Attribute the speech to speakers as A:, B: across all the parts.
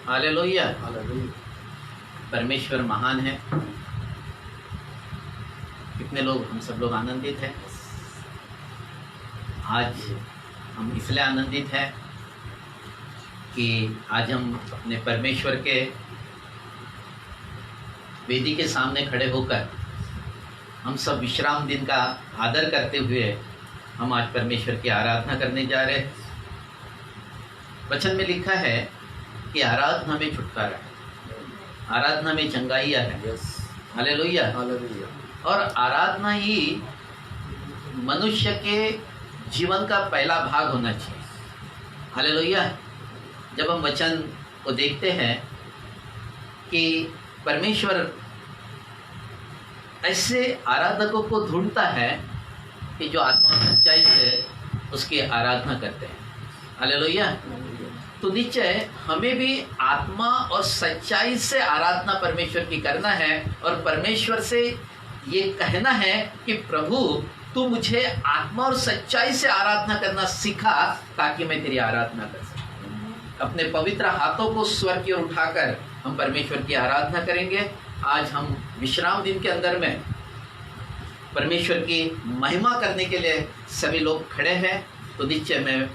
A: Hallelujah.
B: Hallelujah.
A: परमेश्वर महान है। कितने लोग, हम सब लोग आनंदित हैं। आज हम इसलिए आनंदित हैं कि आज हम अपने परमेश्वर के वेदी के सामने खड़े होकर हम सब विश्राम दिन का आदर करते हुए हम आज परमेश्वर की आराधना करने जा रहे हैं। वचन में लिखा है कि आराधना में छुटकारा है, आराधना में चंगाइयाँ है। हालेलुया।
B: हालेलुया।
A: और आराधना ही मनुष्य के जीवन का पहला भाग होना चाहिए। हालेलुया। जब हम वचन को देखते हैं कि परमेश्वर ऐसे आराधकों को ढूंढता है कि जो आत्मा और सच्चाई से उसकी आराधना करते हैं। हालेलुया। तो निश्चय हमें भी आत्मा और सच्चाई से आराधना परमेश्वर की करना है और परमेश्वर से ये कहना है कि प्रभु तू मुझे आत्मा और सच्चाई से आराधना करना सिखा ताकि मैं तेरी आराधना कर सकूं। अपने पवित्र हाथों को स्वर की ओर उठाकर हम परमेश्वर की आराधना करेंगे। आज हम विश्राम दिन के अंदर में परमेश्वर की महिमा करने के लिए सभी लोग खड़े हैं। तो निश्चय मैं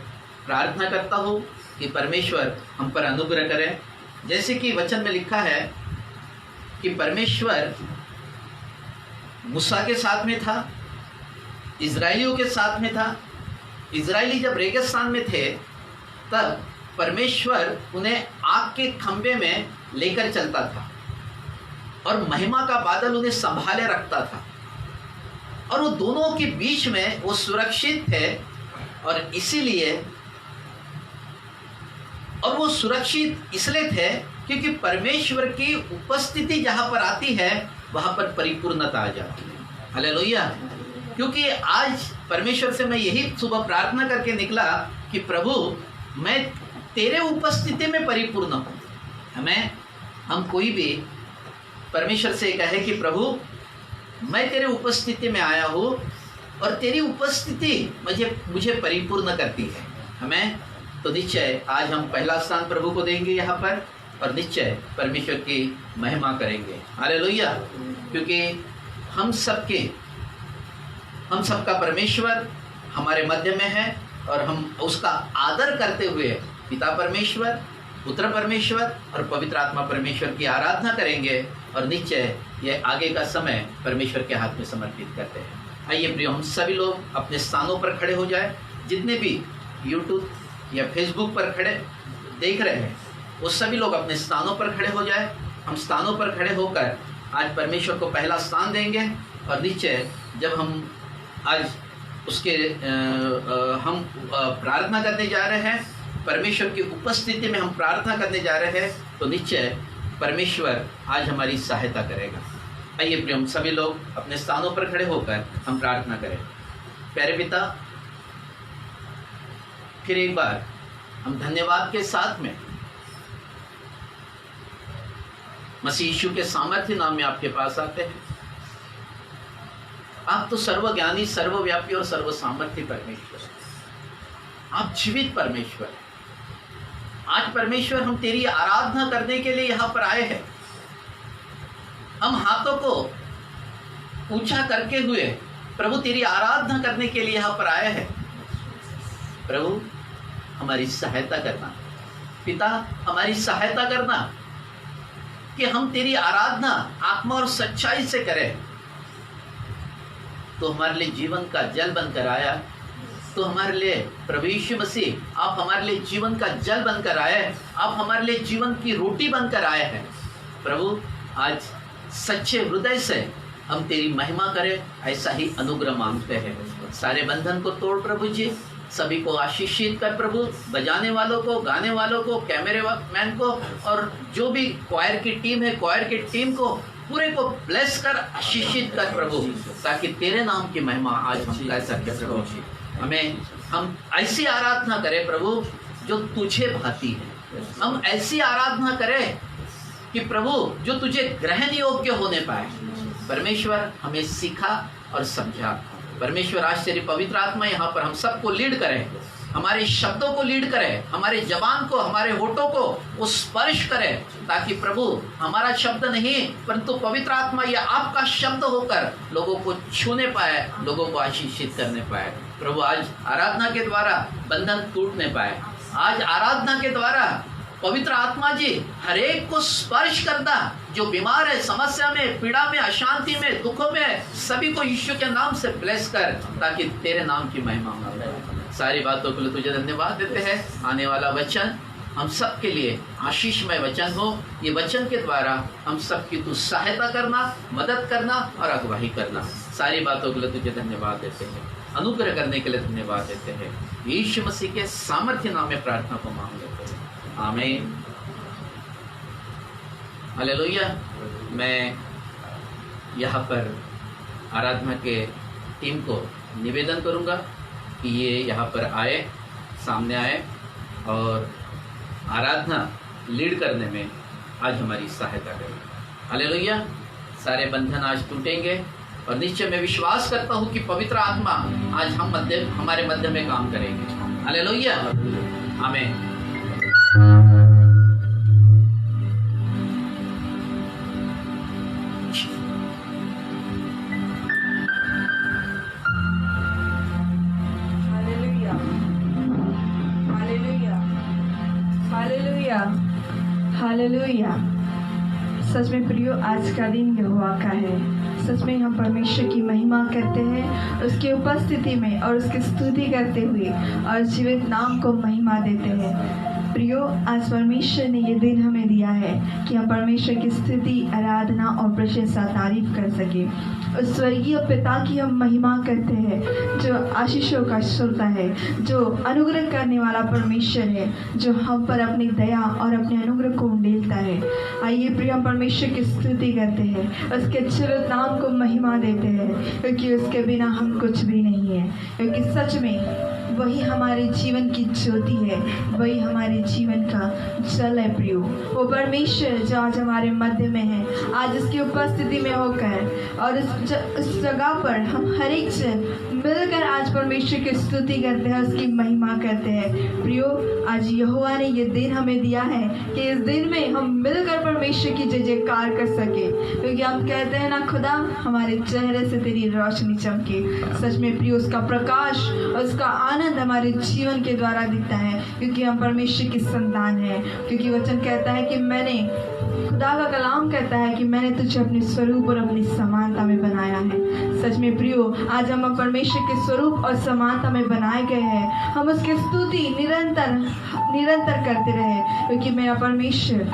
A: प्रार्थना करता हूँ कि परमेश्वर हम पर अनुग्रह करें। जैसे कि वचन में लिखा है कि परमेश्वर मूसा के साथ में था, इजराइलियों के साथ में था। इजराइली जब रेगिस्तान में थे तब परमेश्वर उन्हें आग के खंभे में लेकर चलता था और महिमा का बादल उन्हें संभाले रखता था और वो दोनों के बीच में वो सुरक्षित थे। और इसीलिए और वो सुरक्षित इसलिए थे क्योंकि परमेश्वर की उपस्थिति जहां पर आती है वहां पर परिपूर्णता आ जाती है। हालेलुया। क्योंकि आज परमेश्वर से मैं यही सुबह प्रार्थना करके निकला कि प्रभु मैं तेरे उपस्थिति में परिपूर्ण हूँ। हम कोई भी परमेश्वर से कहे कि प्रभु मैं तेरे उपस्थिति में आया हूँ और तेरी उपस्थिति मुझे परिपूर्ण करती है। हमें तो निश्चय आज हम पहला स्थान प्रभु को देंगे यहाँ पर और निश्चय परमेश्वर की महिमा करेंगे। हालेलुया। क्योंकि हम सबका परमेश्वर हमारे मध्य में है और हम उसका आदर करते हुए पिता परमेश्वर, पुत्र परमेश्वर और पवित्र आत्मा परमेश्वर की आराधना करेंगे और निश्चय ये आगे का समय परमेश्वर के हाथ में समर्पित करते हैं। आइए प्रियो, हम सभी लोग अपने स्थानों पर खड़े हो जाए। जितने भी यूट्यूब या फेसबुक पर खड़े देख रहे हैं वो सभी लोग अपने स्थानों पर खड़े हो जाए। हम स्थानों पर खड़े होकर आज परमेश्वर को पहला स्थान देंगे और निश्चय जब हम आज उसके हम प्रार्थना करने जा रहे हैं, परमेश्वर की उपस्थिति में हम प्रार्थना करने जा रहे हैं, तो निश्चय परमेश्वर आज हमारी सहायता करेगा। आइए प्रिय, हम सभी लोग अपने स्थानों पर खड़े होकर हम प्रार्थना करें। प्यारे पिता, फिर एक बार हम धन्यवाद के साथ में मसीह यीशु के सामर्थ्य नाम में आपके पास आते हैं। आप तो सर्वज्ञानी, सर्वव्यापी और सर्व सामर्थ्य परमेश्वर हैं। आप जीवित परमेश्वर हैं। आज परमेश्वर हम तेरी आराधना करने के लिए यहाँ पर आए हैं। हम हाथों को ऊंचा करके हुए प्रभु तेरी आराधना करने के लिए यहाँ पर आए हैं। प्रभु हमारी सहायता करना, पिता हमारी सहायता करना कि हम तेरी आराधना आत्मा और सच्चाई से करें। तो हमारे लिए जीवन का जल बनकर आया, तो हमारे लिए प्रभु यीशु मसीह आप हमारे लिए जीवन का जल बनकर आए, आप हमारे लिए जीवन की रोटी बनकर आए हैं। प्रभु आज सच्चे हृदय से हम तेरी महिमा करें, ऐसा ही अनुग्रह मांगते हैं। सारे बंधन को तोड़ प्रभु जी, सभी को आशीषित कर प्रभु, बजाने वालों को, गाने वालों को, कैमरे मैन को और जो भी क्वायर की टीम है, क्वायर की टीम को पूरे को ब्लेस कर, आशीषित कर प्रभु, ताकि तेरे नाम की महिमा आज हम कर सके प्रभु। हम ऐसी आराधना करें प्रभु जो तुझे भाती है। हम ऐसी आराधना करें कि प्रभु जो तुझे ग्रहण योग्य होने पाए। परमेश्वर हमें सिखा और समझा। परमेश्वर आज तेरी पवित्र आत्मा यहाँ पर हम सबको लीड करें हमारे शब्दों को लीड करे, हमारे जबान को, हमारे होठों को वो स्पर्श करे, ताकि प्रभु हमारा शब्द नहीं परंतु पवित्र आत्मा या आपका शब्द होकर लोगों को छूने पाए, लोगों को आशीषित करने पाए। प्रभु आज आराधना के द्वारा बंधन टूटने पाए, आज आराधना के द्वारा पवित्र आत्मा जी हर एक को स्पर्श करना, जो बीमार है, समस्या में, पीड़ा में, अशांति में, दुखों में, सभी को यीशु के नाम से ब्लेस कर, ताकि तेरे नाम की महिमा हो। सारी बातों के लिए तुझे धन्यवाद देते हैं। आने वाला वचन हम सब के लिए आशीषमय वचन हो। ये वचन के द्वारा हम सब की तू सहायता करना, मदद करना और अगुवाई करना। सारी बातों के लिए तुझे धन्यवाद देते हैं, अनुग्रह करने के लिए धन्यवाद देते हैं। यीशु मसीह के सामर्थ्य नाम में प्रार्थना को मांग लेते हैं, आमीन, हालेलुया। मैं यहाँ पर आराधना के टीम को निवेदन करूँगा कि ये यहाँ पर आए, सामने आए और आराधना लीड करने में आज हमारी सहायता करें। हालेलुया। सारे बंधन आज टूटेंगे और निश्चय मैं विश्वास करता हूँ कि पवित्र आत्मा आज हमारे मध्य में काम करेंगे। हालेलुया, आमीन।
B: हालेलुया। सच में प्रियो, आज का दिन यहोवा का है। सच में हम परमेश्वर की महिमा करते हैं, उसकी उपस्थिति में और उसकी स्तुति करते हुए और जीवित नाम को महिमा देते हैं। प्रियो, आज परमेश्वर ने ये दिन हमें दिया है कि हम परमेश्वर की स्तुति, आराधना और प्रशंसा तारीफ कर सके। उस स्वर्गीय पिता की हम महिमा करते हैं, जो आशीषों का श्रोता है, जो अनुग्रह करने वाला परमेश्वर है, जो हम पर अपनी दया और अपने अनुग्रह को उंडेलता है। आइए प्रिय, हम परमेश्वर की स्तुति करते हैं, उसके जीवित नाम को महिमा देते हैं, क्योंकि उसके बिना हम कुछ भी नहीं है। क्योंकि सच में वही हमारे जीवन की ज्योति है, वही हमारे जीवन का जल है। प्रियो, वो परमेश्वर जो आज हमारे मध्य में है, आज उसकी उपस्थिति में होकर और उस जगह पर हम हर एक जन मिलकर आज परमेश्वर की स्तुति करते हैं, उसकी महिमा करते हैं। प्रियो, आज यहोवा ने ये दिन हमें दिया है कि इस दिन में हम मिलकर परमेश्वर की जय जयकार कर सके, क्योंकि हम कहते हैं ना, खुदा हमारे चेहरे से तेरी रोशनी चमके। सच में प्रियो, उसका प्रकाश, उसका आनंद हमारे जीवन के द्वारा दिखता है, क्योंकि हम परमेश्वर की संतान हैं। क्योंकि वचन कहता है कि खुदा का कलाम कहता है कि मैंने तुझे अपने स्वरूप और अपनी समानता में बनाया है। सच में प्रियो, आज हम परमेश्वर के स्वरूप और समानता में बनाए गए हैं। हम उसकी स्तुति निरंतर करते रहे, क्योंकि मेरा परमेश्वर,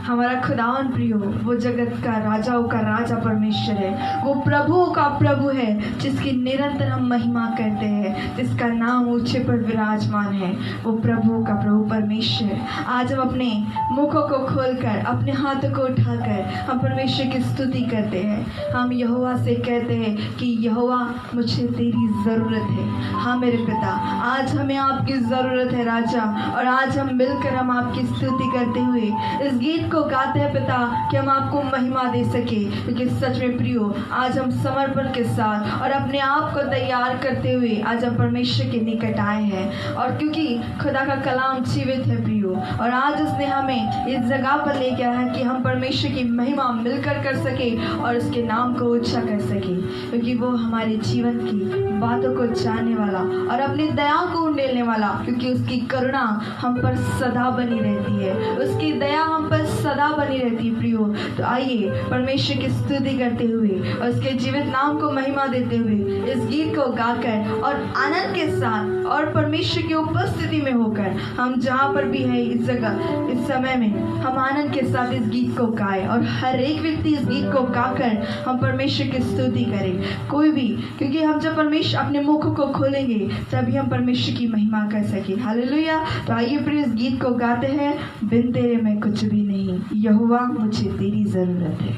B: हमारा खुदावन प्रियो, वो जगत का राजाओं का राजा परमेश्वर है, वो प्रभुओं का प्रभु है, जिसकी निरंतर हम महिमा करते हैं, जिसका नाम ऊंचे पर विराजमान है, वो प्रभुओं का प्रभु परमेश्वर। आज हम अपने मुखों को खोलकर, अपने हाथों को उठाकर हम परमेश्वर की स्तुति करते हैं। हम यहोवा से कहते हैं कि यहोवा, मुझे तेरी ज़रूरत है। हाँ मेरे पिता, आज हमें आपकी ज़रूरत है राजा, और आज हम मिलकर हम आपकी स्तुति करते हुए इस गीत को गाते हैं पिता, कि हम आपको महिमा दे सके। क्योंकि सच में प्रियो, आज हम समर्पण के साथ और अपने आप को तैयार करते हुए आज हम परमेश्वर के निकट आए हैं। और क्योंकि खुदा का कलाम जीवित है प्रियो, और आज उसने हमें इस जगह पर ले गया है कि हम परमेश्वर की महिमा मिलकर कर सके और उसके नाम को ऊंचा कर सके, क्योंकि वो हमारे जीवन की बातों को जानने वाला और अपनी दया को उंडेलने वाला, क्योंकि उसकी करुणा हम पर सदा बनी रहती है, उसकी दया हम पर सदा बनी रहती है प्रियो। तो आइए परमेश्वर की स्तुति करते हुए और उसके जीवित नाम को महिमा देते हुए इस गीत को गाकर और आनंद के साथ और परमेश्वर की उपस्थिति में होकर हम जहाँ पर भी है इस जगह, इस समय में हम आनंद के साथ इस गीत को गाएं, और हर एक व्यक्ति इस गीत को गाकर हम परमेश्वर की स्तुति करें। कोई भी, क्योंकि हम जब परमेश्वर अपने मुख को खोलेंगे तभी हम परमेश्वर की महिमा कर सके। हालेलुया। तो आइए फिर इस गीत को गाते हैं, बिन तेरे मैं कुछ भी नहीं, यहोवा मुझे तेरी जरूरत है।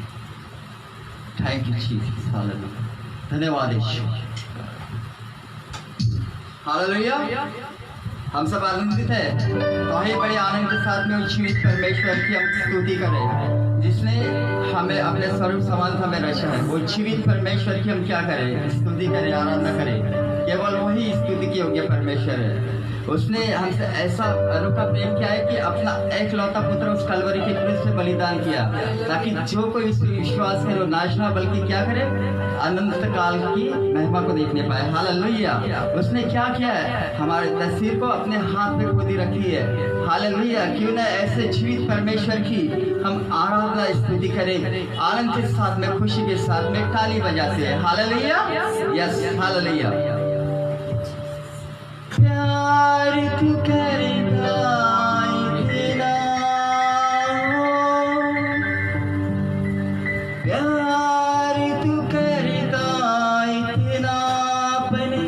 C: थैंक यू जीसस, हालेलुया, धन्यवाद यीशु, हालेलुया। हम सब आनंदित है, तो ही बड़े आनंद के साथ में जीवित परमेश्वर की हम स्तुति करें, जिसने हमें अपने स्वरूप समानता में रचा है। वो जीवित परमेश्वर की हम क्या करें, स्तुति करें, आराधना करें। केवल वही स्तुति के योग्य परमेश्वर है। उसने हमसे ऐसा अनोखा प्रेम किया है कि अपना एकलौता पुत्र उस कलवरी के क्रूस पे बलिदान किया, ताकि जो कोई इस पर विश्वास करे वो नाश ना बल्कि क्या करे, अनंत काल की महिमा को देखने पाए। हालेलुया। उसने क्या किया है, हमारे तस्वीर को अपने हाथ में खुद ही रखी है। हालेलुया। क्यों ना ऐसे जीवित परमेश्वर की हम आराधना स्तुति करें आनंद के साथ में, खुशी के साथ में, ताली बजाते हैं। हालेलुया। Yes, hallelujah. प्यार तू करता इतना, प्यार तू करता इतना, अपने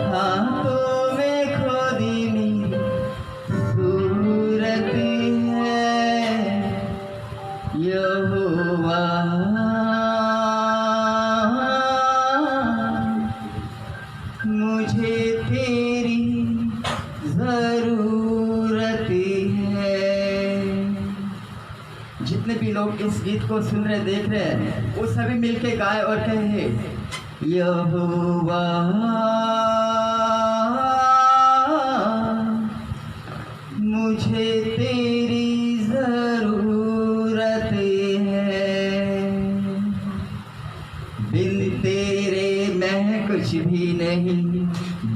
C: हाथों में खोदी मेरी सूरत है यहोवा। मुझे तेरी जरूरत है। जितने भी लोग इस गीत को सुन रहे देख रहे हैं वो सभी मिलके गाए और कहे यहोवा मुझे तेरी जरूरत है, बिन तेरे मैं कुछ भी नहीं,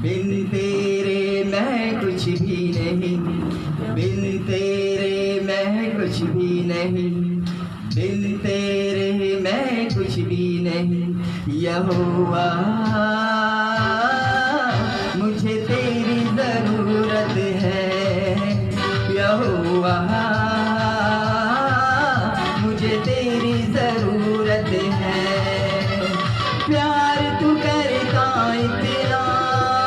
C: बिन तेरे मैं कुछ भी नहीं, बिन तेरे मैं कुछ भी नहीं, बिन तेरे मैं कुछ भी नहीं। यहोवा मुझे तेरी जरूरत है, यहोवा मुझे तेरी जरूरत है। प्यार तू करता इतना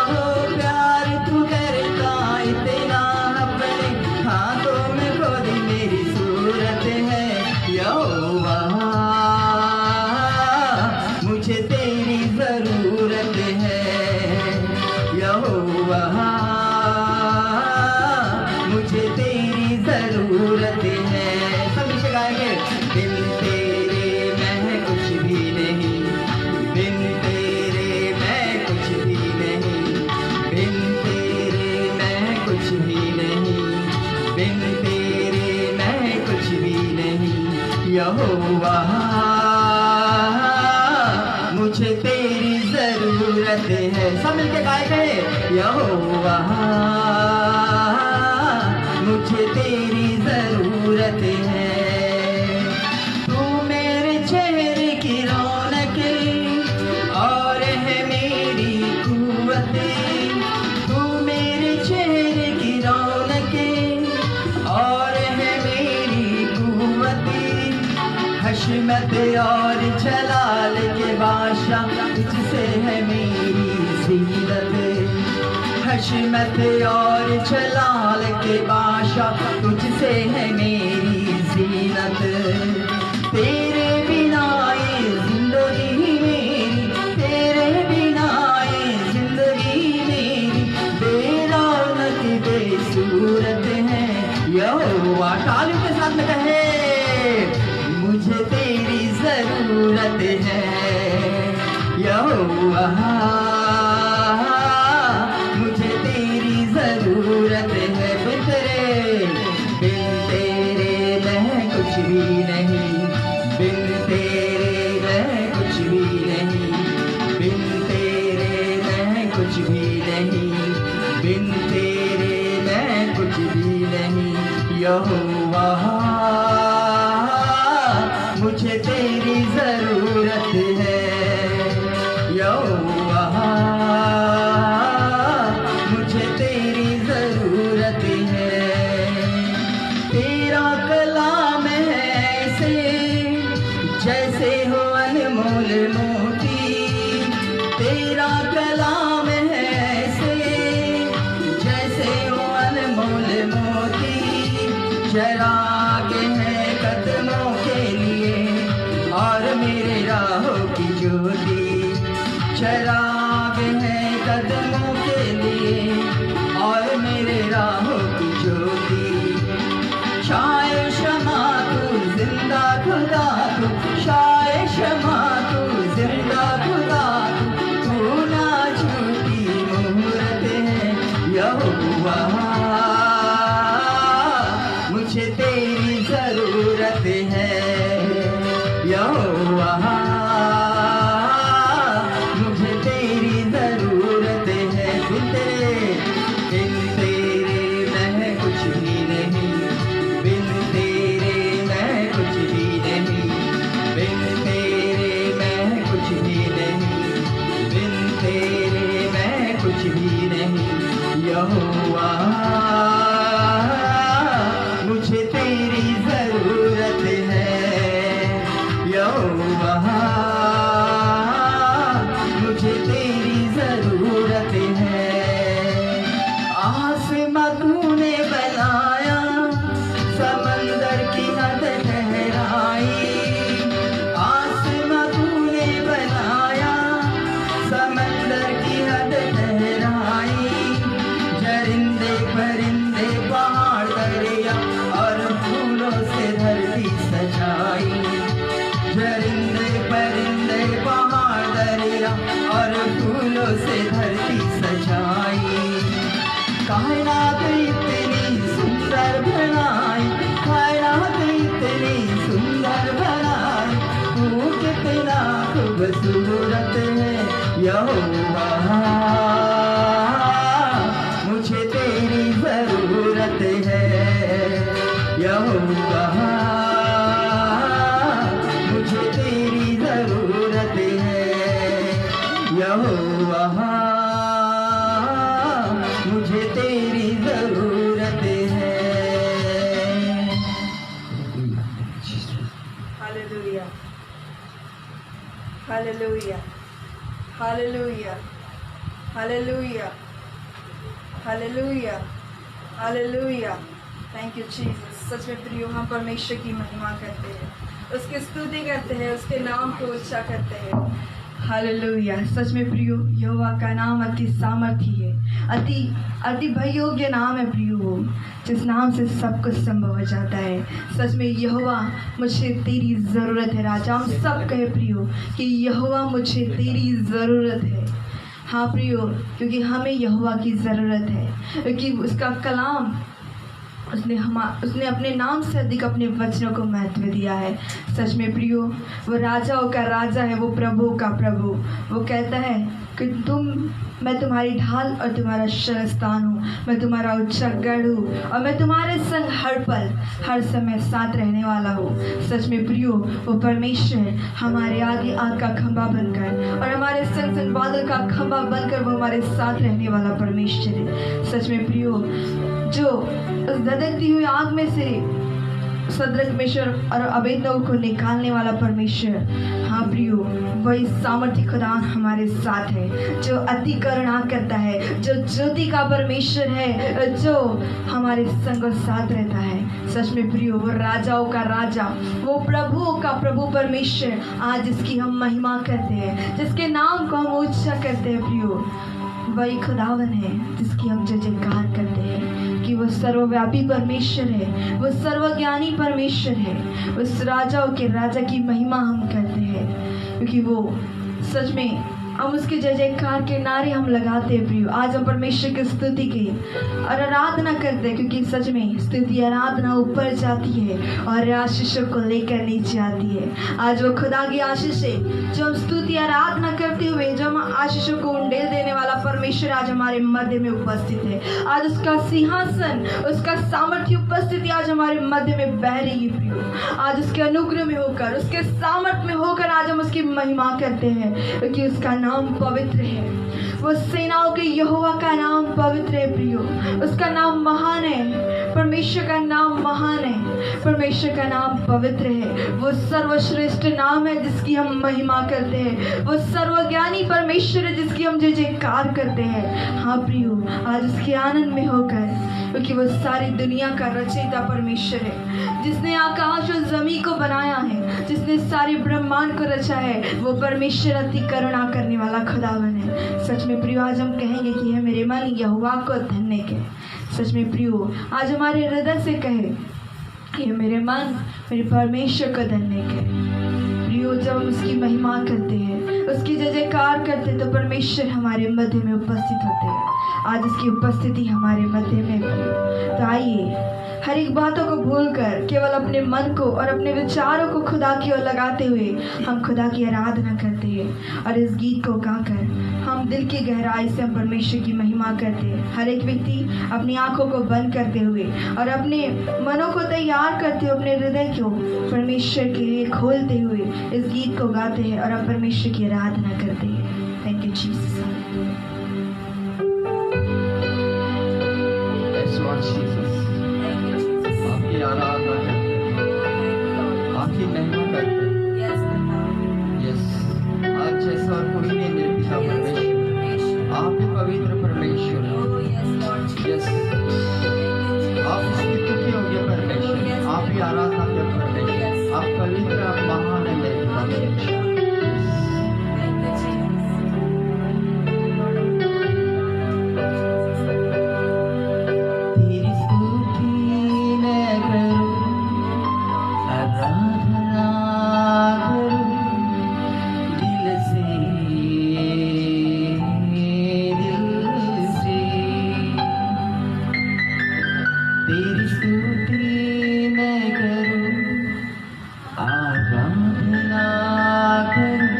C: हो, प्यार तू करता इतना, अपने हाथों में खोदी मेरी सूरत है यहोवा मुझे तेरी जरूरत है, यहोवा मुझे तेरी जरूरत है। सब मिलके गाएंगे। बिन तेरे मैं कुछ भी नहीं, बिन तेरे मैं कुछ भी नहीं, बिन तेरे मैं कुछ भी नहीं, बिन तेरे मैं कुछ भी नहीं। यहोवा मुझे तेरी जरूरत है। सब मिलके गाएंगे। यहोवा मुझे तेरी जरूरत है। तू मेरे चेहरे की रौनक और है मेरी कुव्वत, तू मेरे चेहरे की रौनक और है मेरी कुव्वत। हशमत और जलाल के बादशाह तुझसे है मेरी जीनत, हशमत और जलाल के बादशाह तुझसे है मेरी जीनत। तेरे बिना ये जिंदगी मेरी, तेरे बिना ये जिंदगी मेरी बेरौनक बेसूरत है। यहोवा ताली के साथ में कहे मुझे तेरी जरूरत है, यहोवा मुझे तेरी जरूरत है। बिन तेरे मैं कुछ भी नहीं, बिन तेरे मैं कुछ भी नहीं, बिन तेरे मैं कुछ भी नहीं, बिन तेरे मैं कुछ भी नहीं। यहोवा मुझे तेरी जरूरत है, यहोवा मुझे तेरी जरूरत है। तेरा कलाम है ऐसे जैसे हो अनमोल मोती, तेरा कलाम है ऐसे जैसे हो अनमोल मोती। चराग है कदमों के लिए और मेरे राहों की ज्योति, चराग है कदमों के लिए और मेरे राहों की ज्योति। शाये शमा तू जिंदा खुदा तू, शाये शमा तू जिंदा खुदा तू ना यहोवा मुझे तेरी जरूरत है, यहोवा मुझे तेरी जरूरत है, यहोवा मुझे तेरी जरूरत है।
B: Hallelujah. Hallelujah. Hallelujah. Hallelujah. Hallelujah. Hallelujah. Thank you Jesus. सच में प्रियो हम परमेश्वर की महिमा करते हैं, उसकी स्तुति करते हैं, उसके नाम को ऊंचा करते हैं। हालेलुया। सच में प्रियो यहोवा का नाम अति सामर्थी है, अति अति भययोग्य नाम है प्रियो, जिस नाम से सब कुछ संभव हो जाता है। सच में यहोवा मुझे तेरी ज़रूरत है। राजा हम सब कहे प्रियो कि यहोवा मुझे तेरी ज़रूरत है। हाँ प्रियो, क्योंकि हमें यहोवा की ज़रूरत है, क्योंकि उसका कलाम उसने अपने नाम से अधिक अपने वचनों को महत्व दिया है। सच में प्रियो वो राजाओं का राजा है, वो प्रभु का प्रभु। वो कहता है कि मैं तुम्हारी ढाल और तुम्हारा शरणस्थान हूँ, मैं तुम्हारा ऊंचा गढ़ हूँ और मैं तुम्हारे संग हर पल हर समय साथ रहने वाला हूँ। सच में प्रियो वो परमेश्वर हमारे आगे आग का खंभा बनकर और हमारे संग संग बादल का खंभा बनकर वो हमारे साथ रहने वाला परमेश्वर है। सच में प्रियो जो उस धधकती हुई आग में से सदरक मेशर और अबेदनगो को निकालने वाला परमेश्वर, हाँ प्रियो वही सामर्थ्य खुदा हमारे साथ है, जो अति करुणा करता है, जो ज्योति का परमेश्वर है, जो हमारे संग और साथ रहता है। सच में प्रियो वो राजाओं का राजा, वो प्रभुओं का प्रभु परमेश्वर, आज जिसकी हम महिमा करते हैं, जिसके नाम को हम ऊंचा करते हैं प्रियो, वही खुदावन है जिसकी हम जय जयकार करते हैं कि वो सर्वव्यापी परमेश्वर है, वो सर्वज्ञानी परमेश्वर है। उस राजाओं के राजा की महिमा हम करते हैं, क्योंकि वो सच में हम उसके जय जयकार के नारे हम लगाते हैं प्रियो। आज हम परमेश्वर की स्तुति की और आराधना करते हैं, क्योंकि सच में स्तुति आराधना ऊपर जाती है और आशीषों को लेकर नीचे आती है। आज वो खुदा की आशीष है जो हम स्तुति आराधना करते हुए, जो हम आशीषों को उंडेल देने वाला परमेश्वर आज हमारे मध्य में उपस्थित है। आज उसका सिंहासन, उसका सामर्थ्य उपस्थिति आज हमारे मध्य में बह रही है प्रियो। आज उसके अनुग्रह में होकर, उसके सामर्थ्य में होकर आज हम उसकी महिमा करते हैं, क्योंकि उसका नाम पवित्र है। वो सेनाओं के यहोवा का नाम पवित्र है प्रियो, उसका नाम महान है, परमेश्वर का नाम महान है, परमेश्वर का नाम पवित्र है। वो सर्वश्रेष्ठ नाम है जिसकी हम महिमा करते हैं, वो सर्वज्ञानी परमेश्वर है जिसकी हम जय जयकार करते हैं। हाँ प्रियो, आज उसके आनंद में होकर, क्योंकि वो सारी दुनिया का रचयिता परमेश्वर है, जिसने आकाश और जमीन को बनाया है, जिसने सारे ब्रह्मांड को रचा है, वो परमेश्वर अति करुणा करने वाला खुदावन है। सच में प्रियो आज हम कहेंगे कि है मेरे मन यहोवा को धन्य कहे। सच में प्रियो आज हमारे हृदय से कहे कि मेरे मन मेरे परमेश्वर को धन्य कहे। प्रियो जब हम उसकी महिमा करते हैं, उसकी जय जयकार करते हैं, तो परमेश्वर हमारे मध्य में उपस्थित होते हैं। आज उसकी उपस्थिति हमारे मध्य में प्रियो, तो आइए हर एक बातों को भूलकर केवल अपने मन को और अपने विचारों को खुदा की ओर लगाते हुए हम खुदा की आराधना करते हैं। और इस गीत को गाकर हम दिल की गहराई से हम परमेश्वर की महिमा करते हैं। हर एक व्यक्ति अपनी आंखों को बंद करते हुए और अपने मनों को तैयार करते हुए, अपने हृदय को परमेश्वर के लिए खोलते हुए इस गीत को गाते हैं और हम परमेश्वर की आराधना करते हैं। Thank you Jesus.
C: आपकी आराधना करते हैं, आपकी महिमा करते हैं। यस, आज जैसा और कोई नहीं मेरे पिता परमेश्वर, आप ही पवित्र परमेश्वर। यस, आप इसकी तुकी होंगे परमेश्वर, आप ही आराधना के परमेश्वर, आप पवित्र, आप महान है मेरे पिता परमेश्वर। आराधना करूं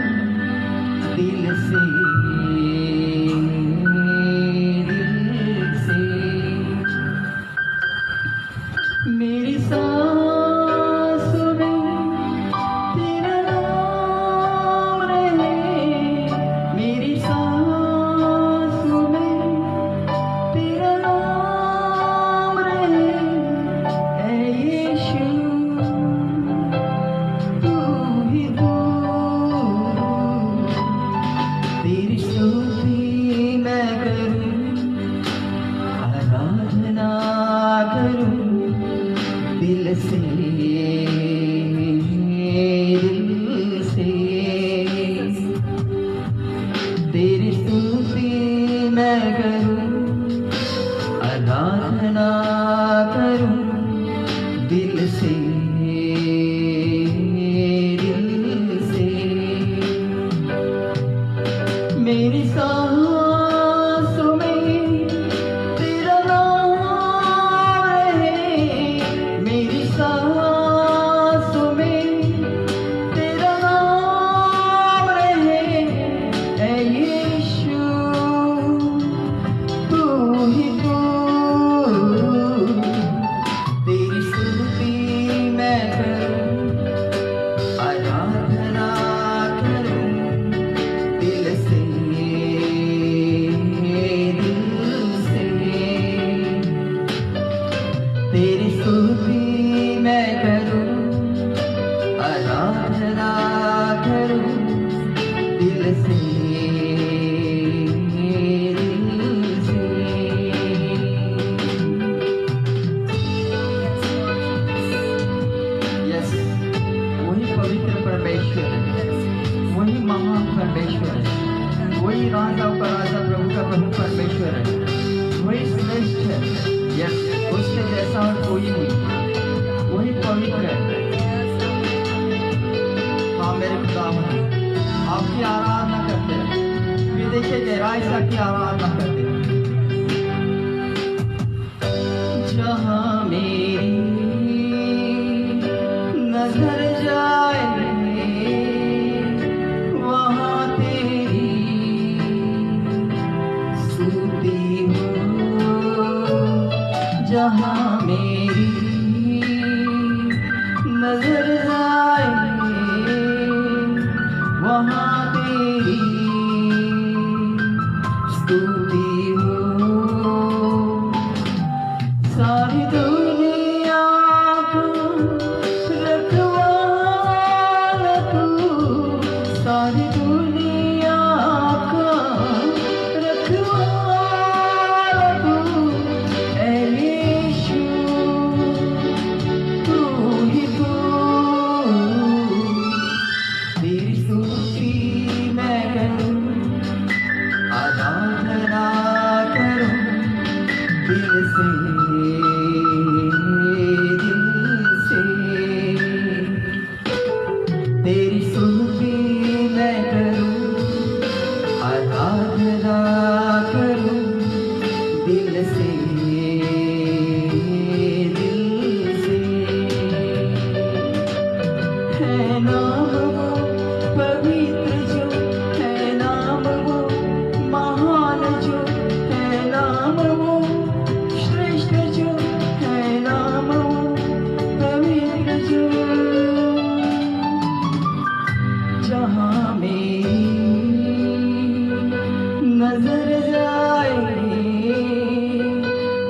C: दिल से। मेरी सांसों में तेरा नाम रहे, मेरी सांसों में तेरा नाम रहे, ऐ यीशु तू ही तू। तेरी स्तुति मैं करूं, आराधना करूं दिल से, दिल से। तेरी स्तुति मैं करूं, आराधना करूं दिल से, दिल से। मेरी सांसों में तेरा नाम रहे, मेरी सांसों में तेरा नाम रहे, ऐ यीशु तू ही तू। तेरी स्तुति मैं करूं, आराधना करूं दिल से, दिल से। तेरी स्तुति मैं करूं, आराधना करूं दिल से, दिल से। यस, वही पवित्र परमेश्वर है, वही महान परमेश्वर है, वही राजाओं का राजा प्रभु का प्रभु परमेश्वर है, वही श्रेष्ठ है। यस, उसके जैसा और कोई नहीं, वही पवित्र है। हाँ मेरे खुदा, आपकी आराधना करते हैं, विदेशी गहराई से आपकी आराधना करते हैं। जहाँ मेरी नजर जाए वहाँ तेरी स्तुति हो, जहाँ मेरी नजर जाए वहाँ तेरी स्तुति हो। सारी दुनिया को रखवाला तू, सारी दुनिया का रखवाला तू, ऐ यीशु तू ही तू। तेरी स्तुति मैं करूं, आराधना करूं दिल से, दिल से। तेरी स्तुति मैं करूं, आराधना करूं दिल से, दिल से। है नाम वो पवित्र जो, है नाम वो महान जो, है नाम वो श्रेष्ठ जो, है नाम वो पवित्र जो। जहाँ मेरी नजर जाए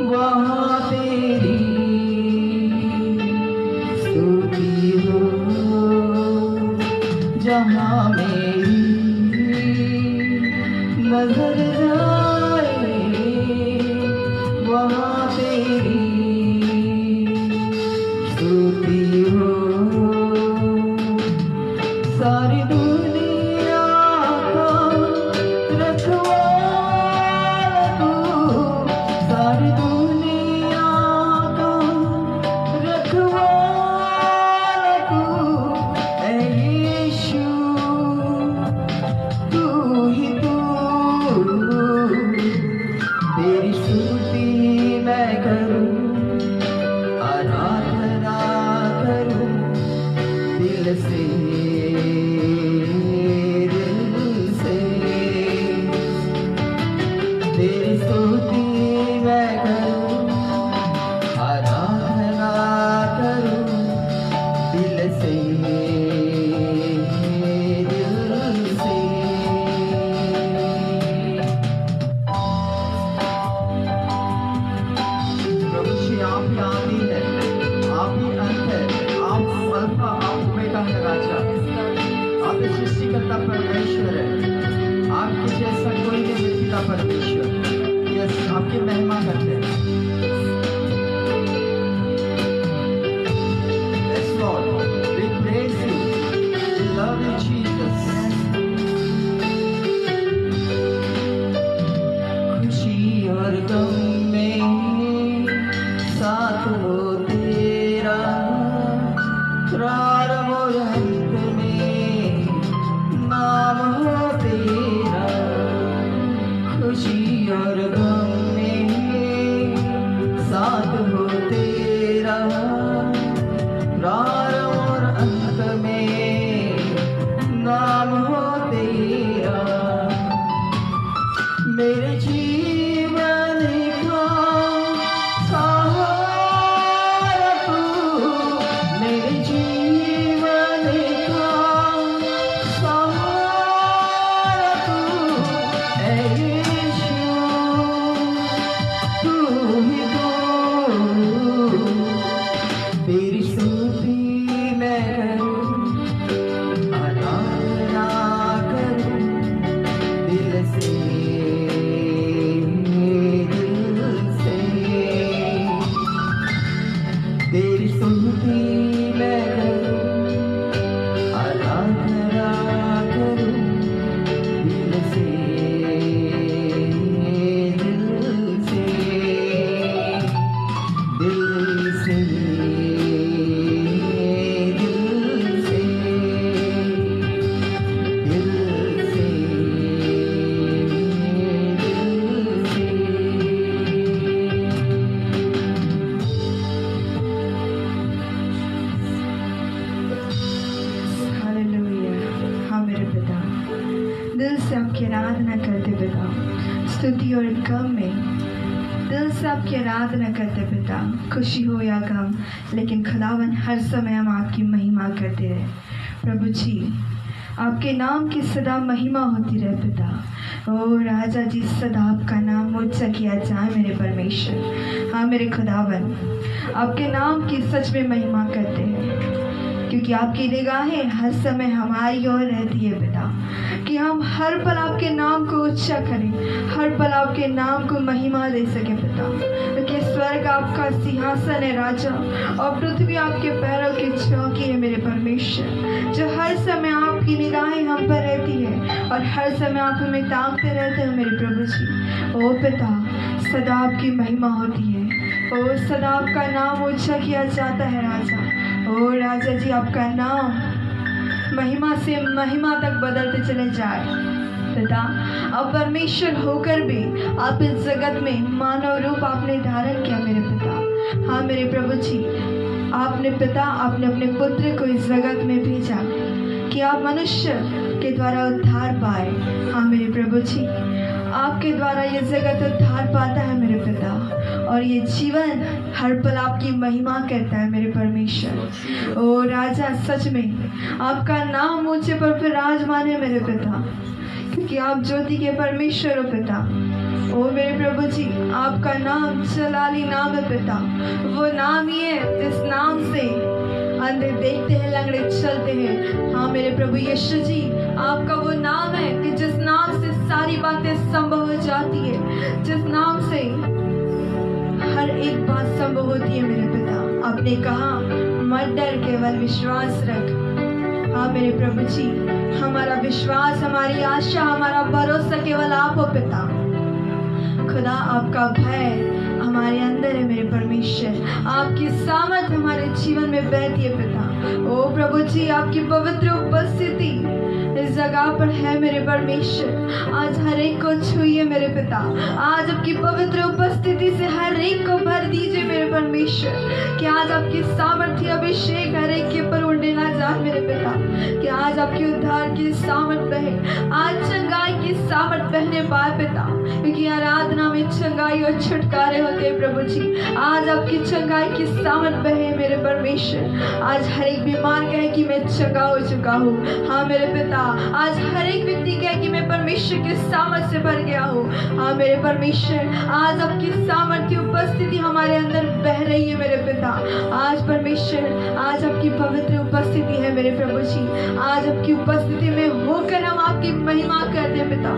C: वहाँ तेरी स्तुति हो, जहाँ मेरी नजर जाए वहाँ तेरी स्तुति हो। सारी दुनिया का रखवाला तू, सारी दुनिया का रखवाला तू, ऐ यीशु तू ही तू। तेरी स्तुति मैं करूं, आराधना करूं दिल से, दिल से। तेरी स्तुति मैं करूं, आराधना परमेश्वर, यस आपकी महिमा करते हैं। Yes, Lord, we praise you, we love you, Jesus. खुशी और गम में साथ हो तेरा, प्रारंभ और अंत में नाम हो तेरा। खुशी और गम में साथ हो तेरा, प्रारंभ और अंत में नाम हो तेरा। मेरे जीवन का सहारा तू, मेरे जीवन का सहारा तू, ऐ यीशु तू ही तो। तेरी स्तुति मैं करूं, आराधना करूं दिल से, दिल से। तेरी स्तुति मैं करूं, आराधना करूं दिल से, दिल से, दिल से, दिल से, दिल से,
B: हालेलुया। हाँ मेरे पिता, दिल से आपकी आराधना करते पिता, स्तुति और गम में दिल से आपकी आराधना करते पिता, खुशी हो या गम, लेकिन खुदावन हर समय हम आपकी महिमा करते रहे। प्रभु जी, आपके नाम की सदा महिमा होती रहे पिता। ओ राजा जी, सदा आपका नाम ऊंचा किया जाए मेरे परमेश्वर। हाँ मेरे खुदावन, आपके नाम की सच में महिमा करते हैं, क्योंकि आपकी निगाहें हर समय हमारी ओर रहती है पिता, कि हम हर पल आपके नाम को ऊंचा करें, हर पल आपके नाम को महिमा दे सके पिता। क्योंकि स्वर्ग आपका सिंहासन है राजा, और पृथ्वी आपके पैरों की चौकी है मेरे परमेश्वर। जो हर समय आपकी निगाहें हम पर रहती है, और हर समय आप हमें ताकते रहते हो मेरे प्रभु जी। ओ पिता, सदा आपकी महिमा होती है, ओ सदा आपका नाम ऊंचा किया जाता है राजा। ओ राजा जी, आपका नाम महिमा से महिमा तक बदलते चले जाए पिता। अब परमेश्वर होकर भी आप इस जगत में मानव रूप आपने धारण किया मेरे पिता। हाँ मेरे प्रभु जी, आपने पिता, आपने अपने पुत्र को इस जगत में भेजा कि आप मनुष्य के द्वारा उद्धार पाए। हाँ मेरे प्रभु जी, आपके द्वारा ये जगत उद्धार पाता है मेरे पिता, और ये जीवन हर पल आपकी महिमा करता है मेरे परमेश्वर। ओ राजा, सच में आपका नाम ऊंचे पर विराजमान है मेरे पिता, क्योंकि आप ज्योति के परमेश्वर हो पिता। ओ मेरे प्रभु जी, आपका नाम जलाली नाम है पिता। वो नाम ही है जिस नाम से अंधे देखते हैं, लंगड़े चलते हैं। हाँ मेरे प्रभु यीशु जी, आपका वो नाम है कि जिस नाम से सारी बातें संभव हो जाती है, जिस नाम से हर एक बात संभव होती है मेरे पिता। आपने कहा मत डर, केवल विश्वास रख। हाँ मेरे प्रभु जी, हमारा विश्वास, हमारी आशा, हमारा भरोसा केवल आप हो पिता। खुदा, आपका भय हमारे अंदर है मेरे परमेश्वर। आपकी सामर्थ हमारे जीवन में बहती है पिता। ओ प्रभु जी, आपकी पवित्र उपस्थिति इस जगह पर है मेरे परमेश्वर। आज हर एक को छूइए मेरे पिता। आज आपकी पवित्र उपस्थिति से हर एक को भर दीजिए मेरे परमेश्वर। कि आज आपकी सामर्थ्य अभिषेक हर एक के ऊपर उड़ने ना जाए मेरे पिता। कि आज आपकी उद्धार की सामर्थ बहे, आज चंगाई की सामर्थ बहने पाए पिता। क्योंकि आराधना में चंगाई और छुटकारे होते हैं प्रभु जी। आज आपकी चंगाई की सामर्थ बहे मेरे परमेश्वर। आज हर एक बीमार कहे कि मैं चंगा हो चुका हूँ। हाँ मेरे पिता, आज हर एक व्यक्ति कहे कि मैं परमेश्वर की सामर्थ से भर गया हूँ। हाँ मेरे परमेश्वर, आज आपकी सामर्थ्य उपस्थिति हमारे अंदर बह रही है मेरे पिता। आज परमेश्वर, आज आपकी पवित्र उपस्थिति है मेरे प्रभु जी। आज आपकी उपस्थिति में होकर हम आपकी महिमा करते हैं पिता।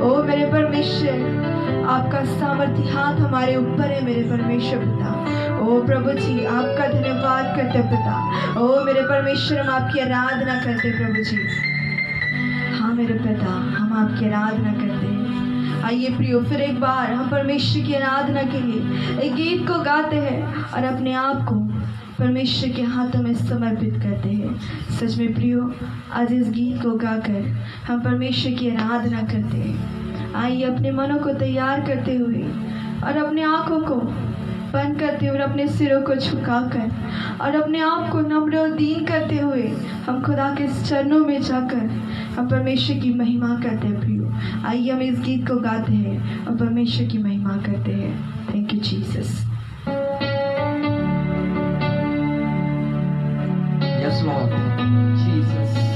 B: ओ मेरे परमेश्वर, आपका सामर्थ्य हाथ हमारे ऊपर है मेरे परमेश्वर पिता। ओ प्रभु जी, आपका धन्यवाद करते पिता। ओ मेरे परमेश्वर, हम आपकी आराधना करते प्रभु जी। हाँ मेरे पिता, हम आपकी आराधना करते हैं। आइए प्रियो, फिर एक बार हम परमेश्वर की आराधना के लिए एक गीत को गाते हैं और अपने आप को परमेश्वर के हाथों में समर्पित करते हैं। सच में प्रियो, आज इस गीत को गाकर हम परमेश्वर की आराधना करते हैं। आइए अपने मनों को तैयार करते हुए और अपने आँखों को बंद करते हुए, अपने सिरों को झुकाकर और अपने आप को नम्र और दीन करते हुए हम खुदा के चरणों में जाकर हम परमेश्वर की महिमा करते हैं प्रियो। आइए हम इस गीत को गाते हैं और परमेश्वर की महिमा करते हैं। Thank you Jesus.
C: Yes lord Jesus.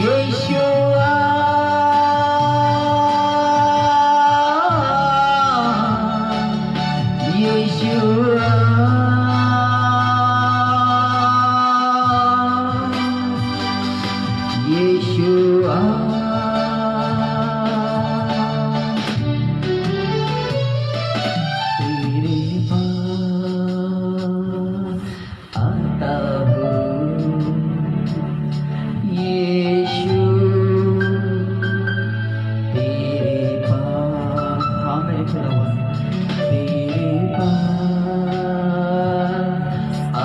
C: Yeshua Yeshua Yeshua तेरे पास आता हूँ यीशु तेरे पास हाँ मेरे खुदा तेरे पास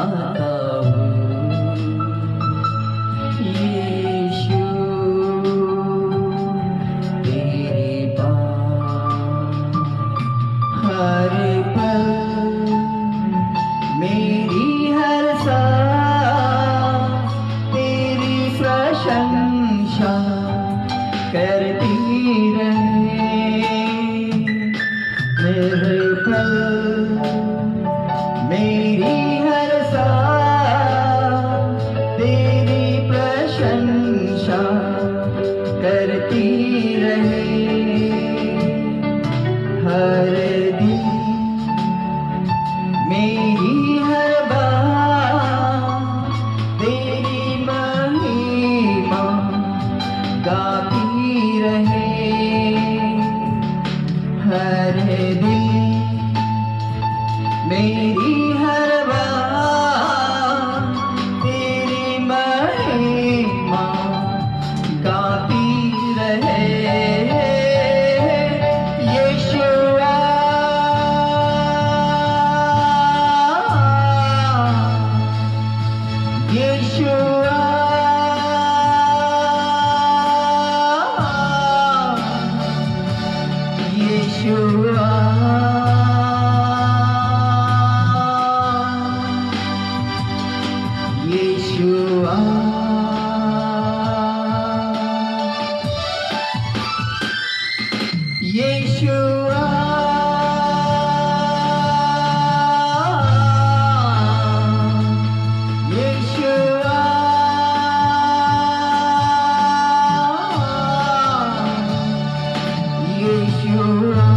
C: आता हूँ यीशु तेरे पास हर पल मेरी हर सांस तेरी प्रशंसा करती रहे मेरे पल मेरी हर सांस तेरी प्रशंसा करती रहे हर दिन मेरी हर बात तेरी महिमा गाती रहे हर दिन मेरी हर बात तेरी महिमा गाती रहे यीशुआ Yeshua Yeshua Yeshua Yeshua Yeshua Yeshua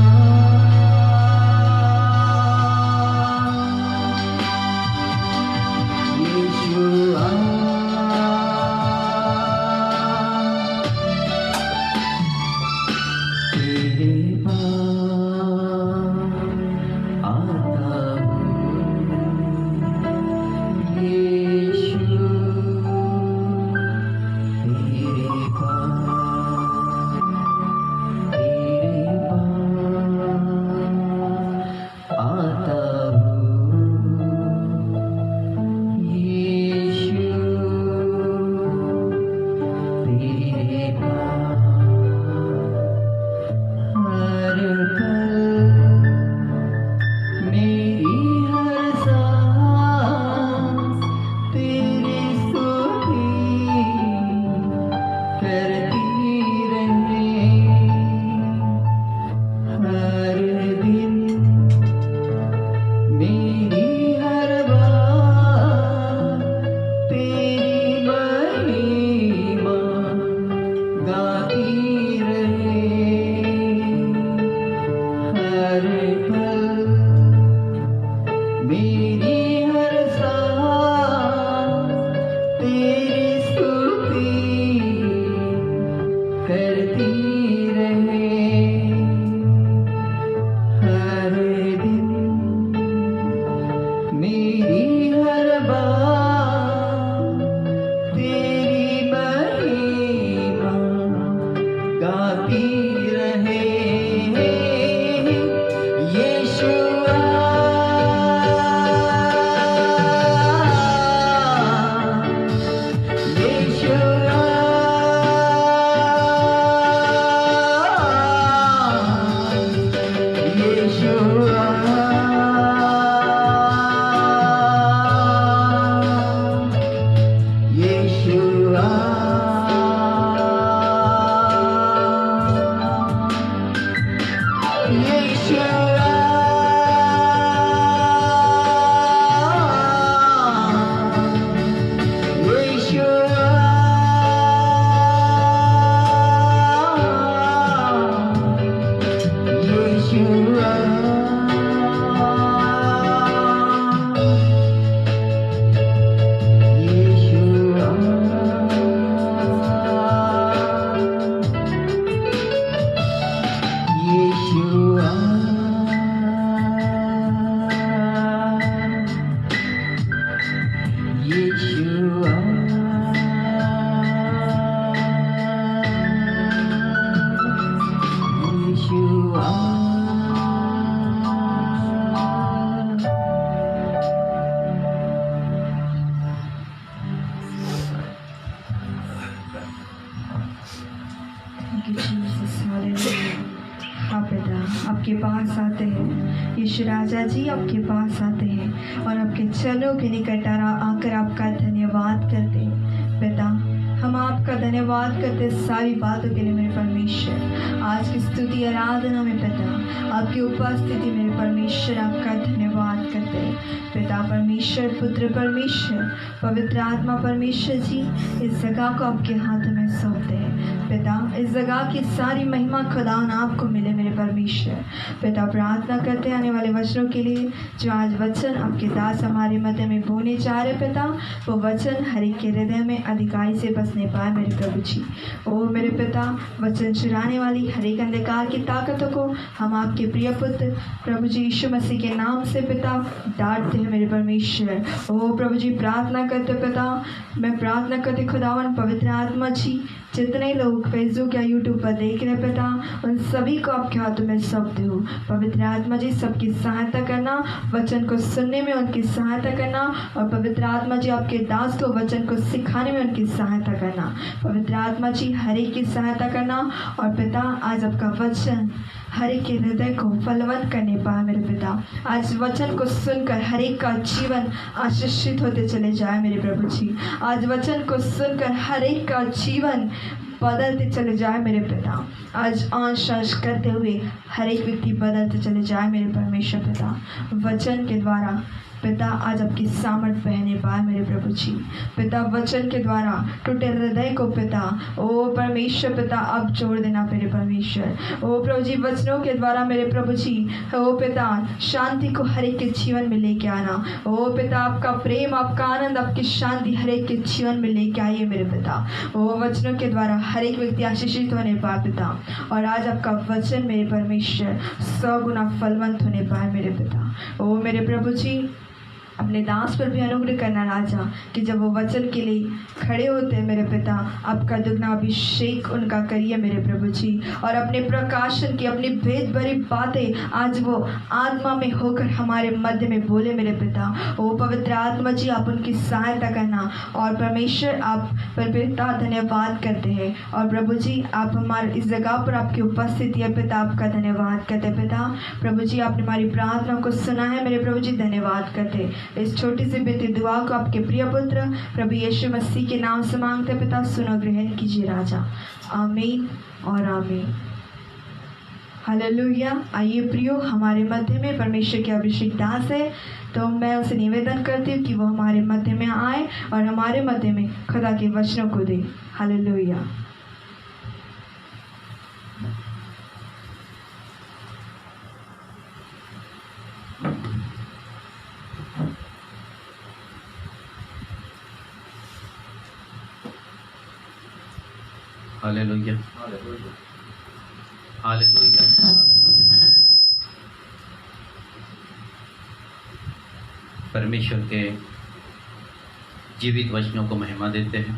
C: Yeshua तेरे पास आता हूँ यीशु तेरे पास आता हूँ यीशु तेरे पास हर पल मेरी हर सांस तेरी स्तुति कर
B: हालेलुया। हाँ पिता, आपके पास आते हैं यीशु राजा जी, आपके पास आते हैं और आपके चरणों के निकट आकर आपका धन्यवाद करते हैं पिता। हम आपका धन्यवाद करते सारी बातों के लिए मेरे परमेश्वर। आज की स्तुति आराधना में पिता आपकी उपस्थिति मेरे परमेश्वर आपका धन्यवाद करते हैं पिता। परमेश्वर, पुत्र परमेश्वर, पवित्र आत्मा परमेश्वर जी, इस जगह को आपके हाथ में सौंपते हैं पिता। इस जगह की सारी महिमा खुदा आपको मिले मेरे परमेश्वर पिता। प्रार्थना करते आने वाले वचनों के लिए जो आज वचन आपके दास हमारे मध्य में बोलने जा रहे पिता, वो वचन हर एक के हृदय में अधिकारी से बसने पाए मेरे प्रभु जी। ओ मेरे पिता, वचन चुराने वाली हर एक अंधकार की ताकतों को हम आपके प्रिय पुत्र प्रभु जी यीशु मसीह के नाम से पिता डांटते हैं मेरे परमेश्वर। ओ प्रभु जी, प्रार्थना करते पिता, मैं प्रार्थना करते खुदावन पवित्र आत्मा जी, जितने लोग फेसबुक या यूट्यूब पर देख रहे पिता, उन सभी को आपके हाथों में सौंपते हो पवित्र आत्मा जी। सबकी सहायता करना, वचन को सुनने में उनकी सहायता करना, और पवित्र आत्मा जी आपके दास को वचन को सिखाने में उनकी सहायता करना पवित्र आत्मा जी, हर एक की सहायता करना। और पिता, आज आपका वचन हर एक के हृदय को फलवंत करने पाए मेरे पिता। आज वचन को सुनकर हर एक का जीवन आशीषित होते चले जाए मेरे प्रभु जी। आज वचन को सुनकर हर एक का जीवन बदलते चले जाए मेरे पिता। आज आश करते हुए हर एक व्यक्ति बदलते चले जाए मेरे परमेश्वर पिता। वचन के द्वारा पिता आज आपकी सामर्थ बहने पाए मेरे प्रभु जी पिता। वचन के द्वारा टूटे हृदय को पिता, ओ परमेश्वर पिता, अब जोड़ देना मेरे परमेश्वर। ओ प्रभु जी, वचनों के द्वारा मेरे प्रभु जी, ओ पिता, शांति को हर एक के जीवन में लेके आना। ओ पिता, आपका प्रेम, आपका आनंद, आपकी शांति हर एक के जीवन में लेके आइए मेरे पिता। ओ वचनों के द्वारा हर एक व्यक्ति आशीषित होने पाए पिता, और आज आपका वचन मेरे परमेश्वर 100 गुना फलवंत होने पाए मेरे पिता। ओ मेरे प्रभु जी, अपने दास पर भी अनुग्रह करना राजा, कि जब वो वचन के लिए खड़े होते हैं मेरे पिता, आपका दुगना अभिषेक उनका करिए मेरे प्रभु जी। और अपने प्रकाशन की, अपनी भेद भरी बातें आज वो आत्मा में होकर हमारे मध्य में बोले मेरे पिता। ओ पवित्र आत्मा जी, आप उनकी सहायता करना। और परमेश्वर, आप पर पिता धन्यवाद करते हैं। और प्रभु जी, आप हमारे इस जगह पर आपकी उपस्थिति है पिता, आपका धन्यवाद करते पिता। प्रभु जी, आपने हमारी प्रार्थना को सुना है मेरे प्रभु जी, धन्यवाद करते। इस छोटी सी बेटी दुआ को आपके प्रिय पुत्र प्रभु यीशु मसीह के नाम से मांगते पिता, सुनो ग्रहण कीजिए राजा। आमीन और आमीन। हालेलुया। आइए प्रियो, हमारे मध्य में परमेश्वर के अभिषेक दास है, तो मैं उसे निवेदन करती हूँ कि वो हमारे मध्य में आए और हमारे मध्य में खुदा के वचनों को दे। हालेलुया।
A: Hallelujah, hallelujah. परमेश्वर के जीवित वचनों को महिमा देते हैं।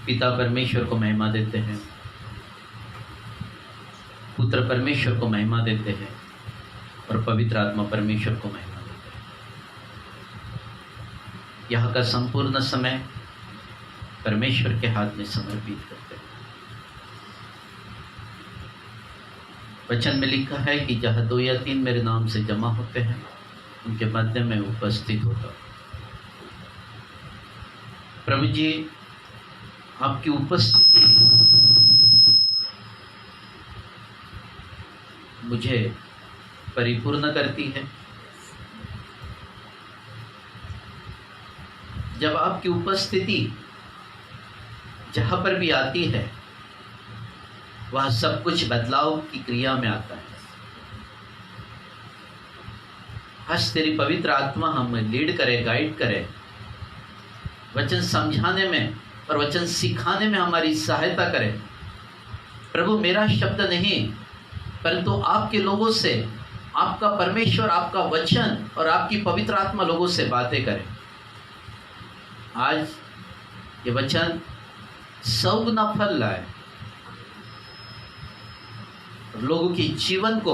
A: पिता परमेश्वर को महिमा देते हैं, पुत्र परमेश्वर को महिमा देते हैं, और पवित्र आत्मा परमेश्वर को महिमा देते हैं। यहाँ का संपूर्ण समय परमेश्वर के हाथ में समर्पित करते हैं। वचन में लिखा है कि जहाँ 2 या 3 मेरे नाम से जमा होते हैं, उनके मध्य में उपस्थित होता। प्रभु जी, आपकी उपस्थिति मुझे परिपूर्ण करती है। जब आपकी उपस्थिति जहाँ पर भी आती है, वह सब कुछ बदलाव की क्रिया में आता है। आज तेरी पवित्र आत्मा हमें लीड करे, गाइड करे, वचन समझाने में और वचन सिखाने में हमारी सहायता करे। प्रभु, मेरा शब्द नहीं, परंतु आपके लोगों से, आपका परमेश्वर, आपका वचन और आपकी पवित्र आत्मा लोगों से बातें करे। आज ये वचन 100 गुना फल लाए, लोगों के जीवन को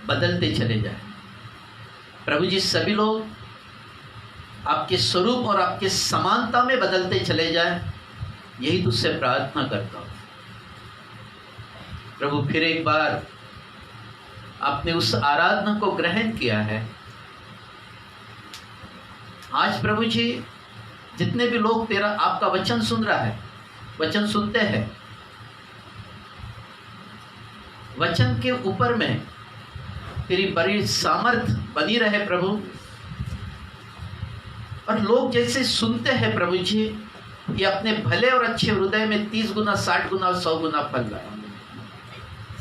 A: बदलते चले जाए। प्रभु जी, सभी लोग आपके स्वरूप और आपके समानता में बदलते चले जाए, यही तुझसे प्रार्थना करता हूँ प्रभु। फिर एक बार आपने उस आराधना को ग्रहण किया है। आज प्रभु जी जितने भी लोग तेरा आपका वचन सुन रहा है, वचन सुनते हैं, वचन के ऊपर में तेरी बड़ी सामर्थ बनी रहे प्रभु। और लोग जैसे सुनते हैं प्रभु जी, ये अपने भले और अच्छे हृदय में 30 गुना 60 गुना और 100 गुना फल लाए।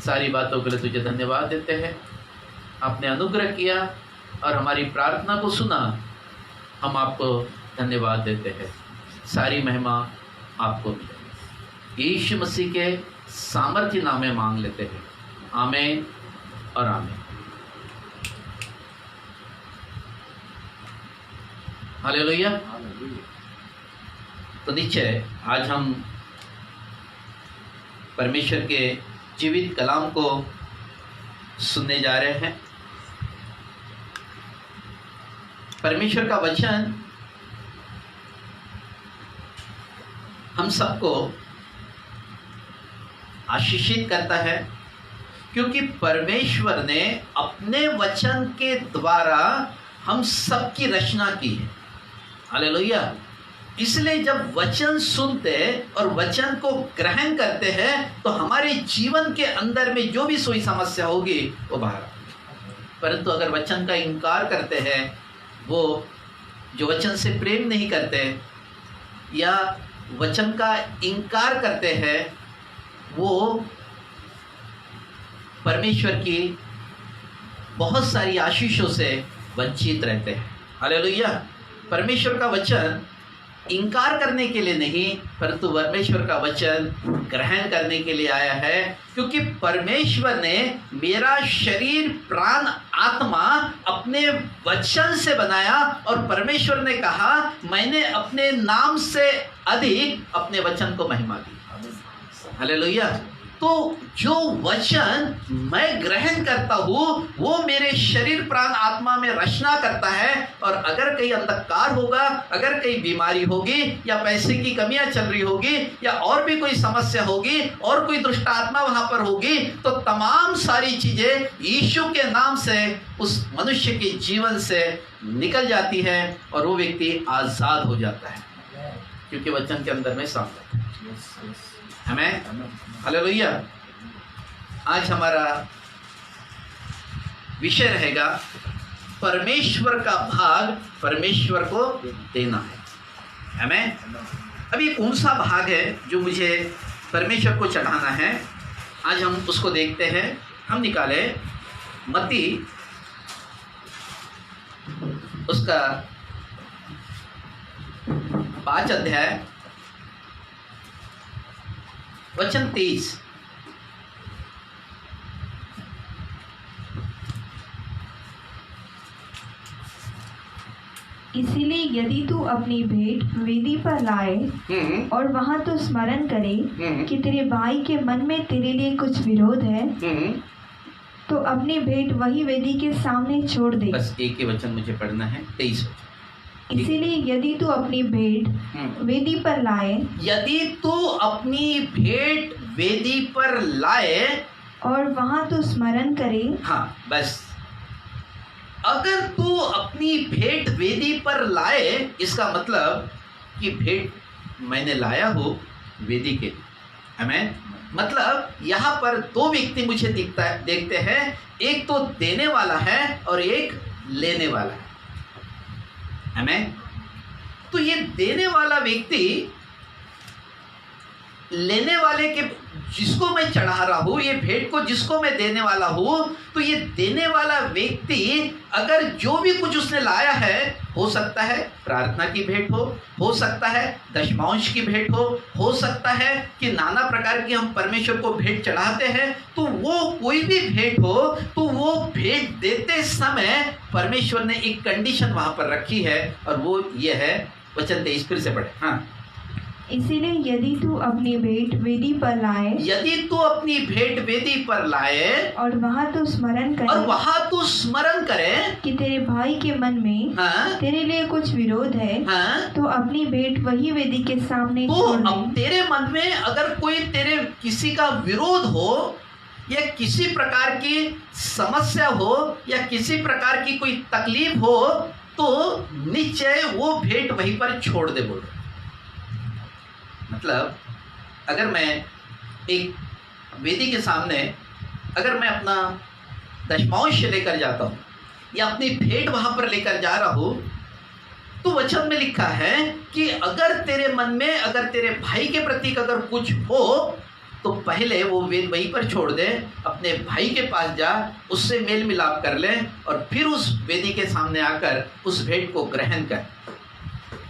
A: सारी बातों के लिए तुझे धन्यवाद देते हैं। आपने अनुग्रह किया और हमारी प्रार्थना को सुना, हम आपको धन्यवाद देते हैं। सारी महिमा आपको मिले। यीशु मसीह के सामर्थ्य नाम में मांग लेते हैं, आमीन और आमीन। हालेलुया। तो निश्चय आज हम परमेश्वर के जीवित कलाम को सुनने जा रहे हैं। परमेश्वर का वचन हम सबको आशीषित करता है, क्योंकि परमेश्वर ने अपने वचन के द्वारा हम सबकी रचना की है। हालेलुया। इसलिए जब वचन सुनते और वचन को ग्रहण करते हैं तो हमारे जीवन के अंदर में जो भी कोई समस्या होगी वो बाहर। परंतु अगर वचन का इनकार करते हैं, वो जो वचन से प्रेम नहीं करते या वचन का इनकार करते हैं, वो परमेश्वर की बहुत सारी आशीषों से वंचित रहते हैं। हालेलुया। परमेश्वर का वचन इनकार करने के लिए नहीं, परंतु परमेश्वर का वचन ग्रहण करने के लिए आया है, क्योंकि परमेश्वर ने मेरा शरीर प्राण आत्मा अपने वचन से बनाया और परमेश्वर ने कहा मैंने अपने नाम से अधिक अपने वचन को महिमा दी। हालेलुया। तो जो वचन मैं ग्रहण करता हूँ वो मेरे शरीर प्राण आत्मा में रचना करता है। और अगर कहीं अंधकार होगा, अगर कहीं बीमारी होगी या पैसे की कमियां चल रही होगी या और भी कोई समस्या होगी और कोई दुष्ट आत्मा वहां पर होगी, तो तमाम सारी चीजें यीशु के नाम से उस मनुष्य के जीवन से निकल जाती है और वो व्यक्ति आजाद हो जाता है, क्योंकि वचन के अंदर में सामर्थ्य है। हमें हालेलुया। आज हमारा विषय रहेगा परमेश्वर का भाग परमेश्वर को देना है। हमें अभी कौन सा भाग है जो मुझे परमेश्वर को चढ़ाना है, आज हम उसको देखते हैं। हम निकाले मत्ती उसका 5 अध्याय वचन 23।
B: इसीलिए यदि तू अपनी भेंट वेदी पर लाए और वहां तो स्मरण करे कि तेरे भाई के मन में तेरे लिए कुछ विरोध है, तो अपनी भेंट वही वेदी के सामने छोड़ दे।
A: बस एक ही वचन मुझे पढ़ना है, 23 वचन।
B: इसीलिए यदि तू अपनी भेंट वेदी पर लाए,
A: यदि तू अपनी भेंट वेदी पर लाए
B: और वहां तो स्मरण करे।
A: हाँ, बस अगर तू अपनी भेंट वेदी पर लाए, इसका मतलब कि भेंट मैंने लाया हो वेदी के। आमीन। मतलब यहाँ पर 2 व्यक्ति मुझे देखते हैं, एक तो देने वाला है और एक लेने वाला है। आमीन। तो ये देने वाला व्यक्ति लेने वाले के जिसको मैं चढ़ा रहा हूँ, ये भेंट को जिसको मैं देने वाला हूँ, तो ये देने वाला व्यक्ति अगर जो भी कुछ उसने लाया है, हो सकता है प्रार्थना की भेंट हो सकता है दशमांश की भेंट हो सकता है कि नाना प्रकार की हम परमेश्वर को भेंट चढ़ाते हैं, तो वो कोई भी भेंट हो, तो वो भेंट देते समय परमेश्वर ने एक कंडीशन वहां पर रखी है और वो ये है, वचन 23 फिर से पढ़े। हाँ।
B: इसीलिए यदि तू अपनी भेंट वेदी पर लाए
A: यदि तू अपनी भेंट वेदी पर लाए
B: और वहाँ तू स्मरण
A: और
B: करे
A: वहां तू स्मरण करे,
B: कि तेरे भाई के मन में
A: हाँ
B: तेरे लिए कुछ विरोध है,
A: हाँ,
B: तो अपनी भेंट वही वेदी के सामने
A: तो
B: छोड़
A: अब
B: दे।
A: तेरे मन में अगर कोई तेरे किसी का विरोध हो या किसी प्रकार की समस्या हो या किसी प्रकार की कोई तकलीफ हो, तो निश्चय वो भेंट वहीं पर छोड़ दे। बोल मतलब अगर मैं एक वेदी के सामने अगर मैं अपना दशमांश लेकर जाता हूँ या अपनी भेंट वहां पर लेकर जा रहा हूँ, तो वचन में लिखा है कि अगर तेरे मन में अगर तेरे भाई के प्रति अगर कुछ हो तो पहले वो वेद वहीं पर छोड़ दे, अपने भाई के पास जा, उससे मेल मिलाप कर ले और फिर उस वेदी के सामने आकर उस भेंट को ग्रहण कर।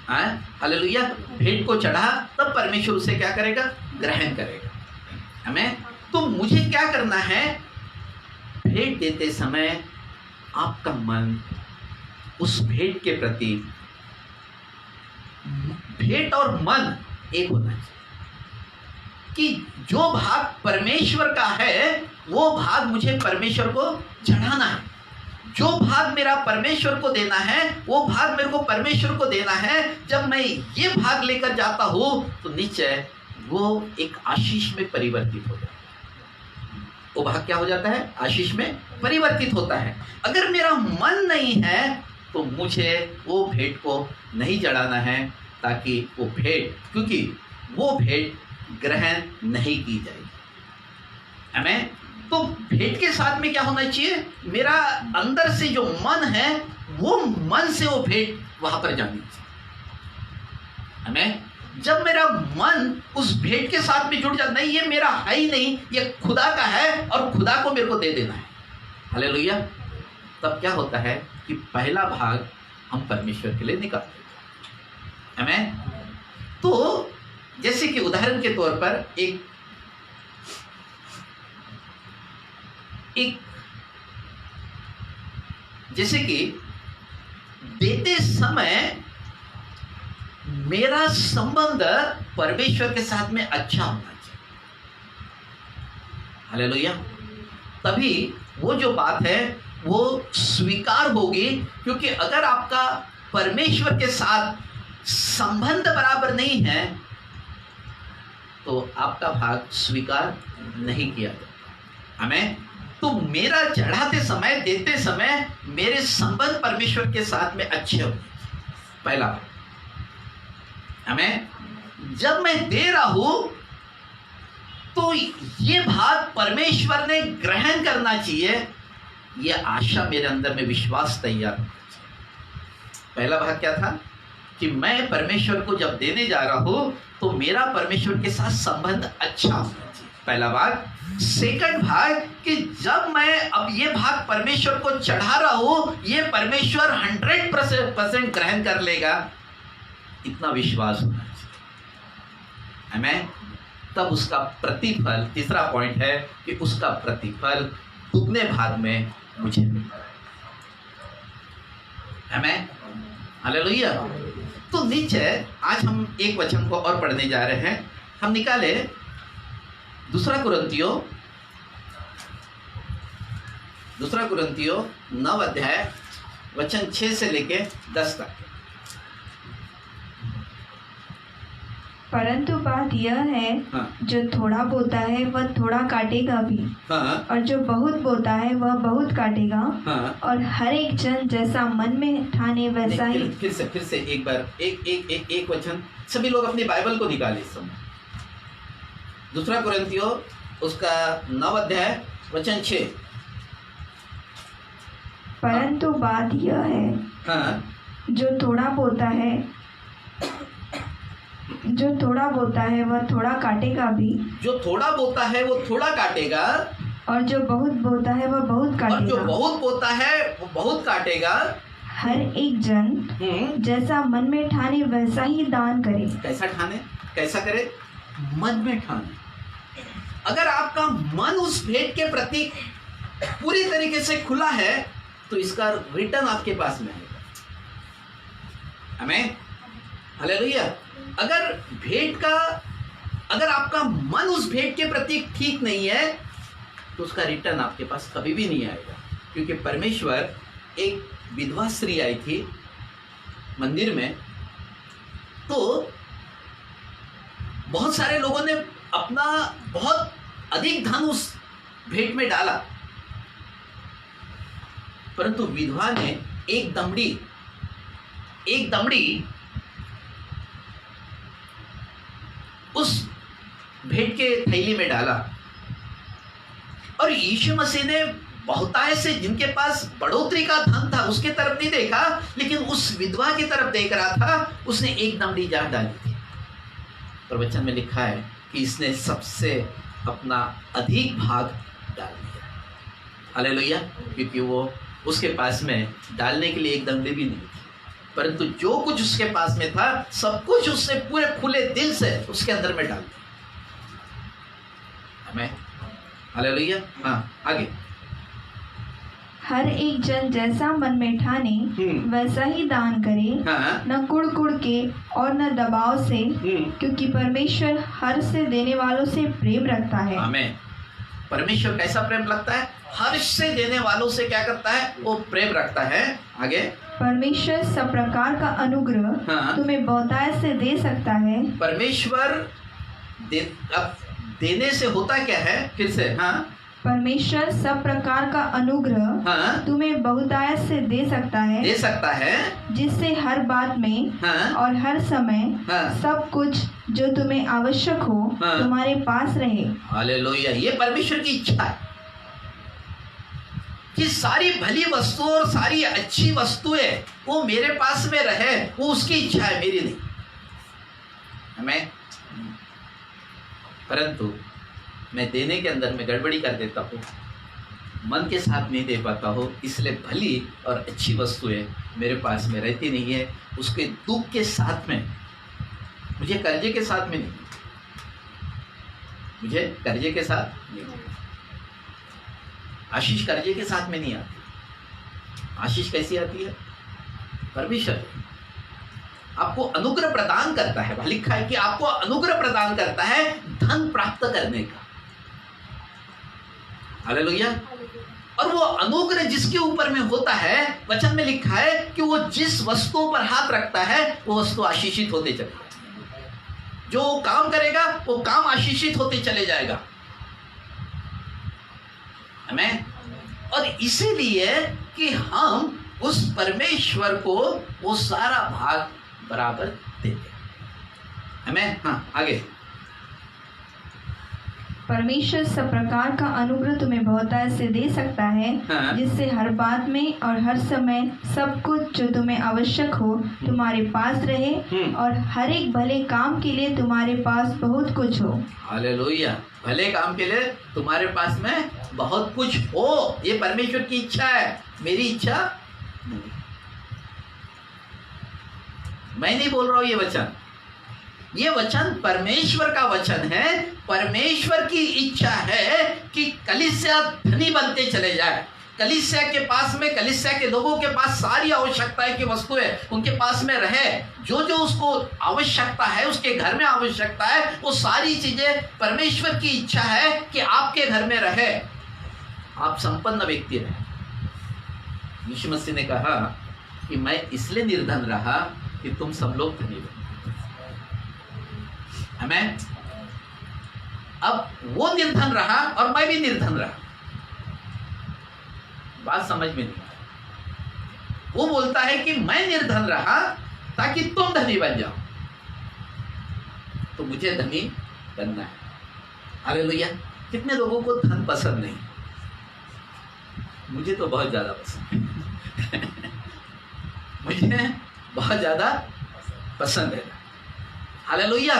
A: हालेलुया। भेंट को चढ़ा तब परमेश्वर उसे क्या करेगा? ग्रहण करेगा। हमें तो मुझे क्या करना है? भेंट देते समय आपका मन उस भेंट के प्रति, भेंट और मन एक होना चाहिए कि जो भाग परमेश्वर का है वो भाग मुझे परमेश्वर को चढ़ाना है, जो भाग मेरा परमेश्वर को देना है वो भाग मेरे को परमेश्वर को देना है। जब मैं ये भाग लेकर जाता हूं तो निश्चय वो एक आशीष में परिवर्तित हो जाता है। वो भाग क्या हो जाता है? आशीष में परिवर्तित होता है। अगर मेरा मन नहीं है तो मुझे वो भेंट को नहीं चढ़ाना है, ताकि वो भेंट, क्योंकि वो भेंट ग्रहण नहीं की जाएगी। हमें तो भेंट के साथ में क्या होना चाहिए? मेरा अंदर से जो मन है वो मन से वो भेंट वहां पर जानी चाहिए। हमें जब मेरा मन उस भेंट के साथ में जुड़ जाता, नहीं ये मेरा है ही नहीं, ये खुदा का है और खुदा को मेरे को दे देना है, हालेलुया, तब क्या होता है कि पहला भाग हम परमेश्वर के लिए निकाल देते हैं। हमें तो जैसे कि उदाहरण के तौर पर एक जैसे कि देते समय मेरा संबंध परमेश्वर के साथ में अच्छा होना चाहिए, हालेलुया, तभी वो जो बात है वो स्वीकार होगी। क्योंकि अगर आपका परमेश्वर के साथ संबंध बराबर नहीं है तो आपका भाग स्वीकार नहीं किया जाता। हमें तो मेरा चढ़ाते समय, देते समय मेरे संबंध परमेश्वर के साथ में अच्छे हो, पहला भाग। हमें जब मैं दे रहा हूं तो ये भाग परमेश्वर ने ग्रहण करना चाहिए, ये आशा मेरे अंदर में विश्वास तैयार होना चाहिए। पहला भाग क्या था कि मैं परमेश्वर को जब देने जा रहा हूं तो मेरा परमेश्वर के साथ संबंध अच्छा होना चाहिए, पहला भाग। सेकंड भाग कि जब मैं अब ये भाग परमेश्वर को चढ़ा रहा हूं, ये परमेश्वर 100% ग्रहण कर लेगा, इतना विश्वास होना चाहिए। हमें तब उसका प्रतिफल, तीसरा पॉइंट है कि उसका प्रतिफल दुगने भाग में मुझे मिला। हमें हालेलुया। तो नीचे आज हम एक वचन को और पढ़ने जा रहे हैं। हम निकाले दूसरा कुरिन्थियों 9 अध्याय वचन 6 से लेके 10 तक।
B: परंतु बात यह है,
A: हाँ।
B: जो थोड़ा बोता है वह थोड़ा काटेगा भी,
A: हाँ
B: और जो बहुत बोता है वह बहुत काटेगा।
A: हाँ।
B: और हर एक जन जैसा मन में ठाने वैसा ही।
A: फिर से एक बार एक वचन सभी लोग अपनी बाइबल को निकाले इस समय। दूसरा कुरिन्थियों उसका 9 अध्याय वचन 6।
B: परंतु बात यह है,
A: हाँ।
B: जो थोड़ा बोता है वह थोड़ा काटेगा भी,
A: जो थोड़ा बोता है वो थोड़ा काटेगा,
B: और जो बहुत बोता है वह बहुत
A: और जो
B: काटेगा।
A: बहुत बोता है वो बहुत काटेगा।
B: हर एक जन जैसा मन में ठाने वैसा ही दान करे।
A: कैसा ठाने? कैसा करे? मन में ठाने। अगर आपका मन उस भेंट के प्रति पूरी तरीके से खुला है तो इसका रिटर्न आपके पास में आएगा। हमें हालेलुया। अगर भेंट का, अगर आपका मन उस भेंट के प्रति ठीक नहीं है तो उसका रिटर्न आपके पास कभी भी नहीं आएगा। क्योंकि परमेश्वर, एक विधवा स्त्री आई थी मंदिर में, तो बहुत सारे लोगों ने अपना बहुत अधिक धन उस भेंट में डाला, परंतु विधवा ने एक दमड़ी उस भेंट के थैली में डाला। और यीशु मसीह ने बहुतायत से जिनके पास बढ़ोतरी का धन था उसके तरफ नहीं देखा, लेकिन उस विधवा की तरफ देख रहा था। उसने एक दमड़ी जार डाली थी, और वचन में लिखा है कि इसने सबसे अपना अधिक भाग डाल दिया। हालेलुया। क्योंकि वो, उसके पास में डालने के लिए एक दमड़ी भी नहीं थी, परंतु जो कुछ उसके पास में था सब कुछ उसने पूरे खुले दिल से उसके अंदर में डाल दिया। हमें हालेलुया। हाँ, आगे।
B: हर एक जन जैसा मन में ठाने वैसा ही दान करे,
A: हाँ।
B: न कुड़ के और न दबाव से, क्योंकि परमेश्वर हर से देने वालों से प्रेम रखता है।
A: हमें परमेश्वर कैसा प्रेम लगता है? हर्ष से देने वालों से क्या करता है? वो प्रेम रखता है। आगे।
B: परमेश्वर सब प्रकार का अनुग्रह
A: हाँ।
B: तुम्हें बहुतायत से दे सकता है।
A: परमेश्वर अब देने से होता क्या है? फिर से। हाँ।
B: परमेश्वर सब प्रकार का अनुग्रह
A: हाँ।
B: तुम्हें बहुतायत से दे सकता है, जिससे हर बात में
A: हाँ।
B: और हर समय
A: हाँ।
B: सब कुछ जो तुम्हें आवश्यक हो
A: हाँ।
B: तुम्हारे पास रहे।
A: हालेलुया। ये परमेश्वर की इच्छा है कि सारी भली वस्तु और सारी अच्छी वस्तुएं वो मेरे पास में रहे। वो उसकी इच्छा है, मेरी नहीं। हमें, परंतु मैं देने के अंदर में गड़बड़ी कर देता हूँ, मन के साथ नहीं दे पाता हूँ, इसलिए भली और अच्छी वस्तुएं मेरे पास में रहती नहीं है। उसके दुख के साथ में, मुझे कर्जे के साथ में नहीं, मुझे कर्जे के साथ नहीं, आशीष कर्जे के साथ में नहीं आती। आशीष कैसी आती है? परमेश्वर आपको अनुग्रह प्रदान करता है। लिखा है कि आपको अनुग्रह प्रदान करता है धन प्राप्त करने का। हालेलुया। और वो अनुग्रह जिसके ऊपर में होता है, वचन में लिखा है कि वो जिस वस्तु पर हाथ रखता है वो वस्तु आशीषित होते चले जाएगा। जो काम करेगा वो काम आशीषित होते चले जाएगा। हमें, और इसीलिए कि हम उस परमेश्वर को वो सारा भाग बराबर देते। हमें। हाँ, आगे।
B: परमेश्वर सब प्रकार का अनुग्रह तुम्हें बहुतायत से दे सकता है,
A: हाँ।
B: जिससे हर बात में और हर समय सब कुछ जो तुम्हें आवश्यक हो तुम्हारे पास रहे, और हर एक भले काम के लिए तुम्हारे पास बहुत कुछ हो।
A: हालेलुया। भले काम के लिए तुम्हारे पास में बहुत कुछ हो, ये परमेश्वर की इच्छा है, मेरी इच्छा नहीं। मैं नहीं बोल रहा हूं ये वचन परमेश्वर का वचन है। परमेश्वर की इच्छा है कि कलीसिया धनी बनते चले जाए। कलीसिया के पास में, कलीसिया के लोगों के पास सारी आवश्यकताएं की वस्तुएं उनके पास में रहे। जो जो उसको आवश्यकता है, उसके घर में आवश्यकता है, वो सारी चीजें परमेश्वर की इच्छा है कि आपके घर में रहे। आप संपन्न व्यक्ति रहे। यीशु मसीह ने कहा कि मैं इसलिए निर्धन रहा कि तुम सब लोग धनी बनो। हमें, अब वो निर्धन रहा और मैं भी निर्धन रहा। बात समझ में नहीं आई। वो बोलता है कि मैं निर्धन रहा ताकि तुम धनी बन जाओ, तो मुझे धनी बनना है। हालेलुया। कितने लोगों को धन पसंद नहीं? मुझे तो बहुत ज्यादा पसंद है। मुझे बहुत ज्यादा पसंद है। हालेलुया।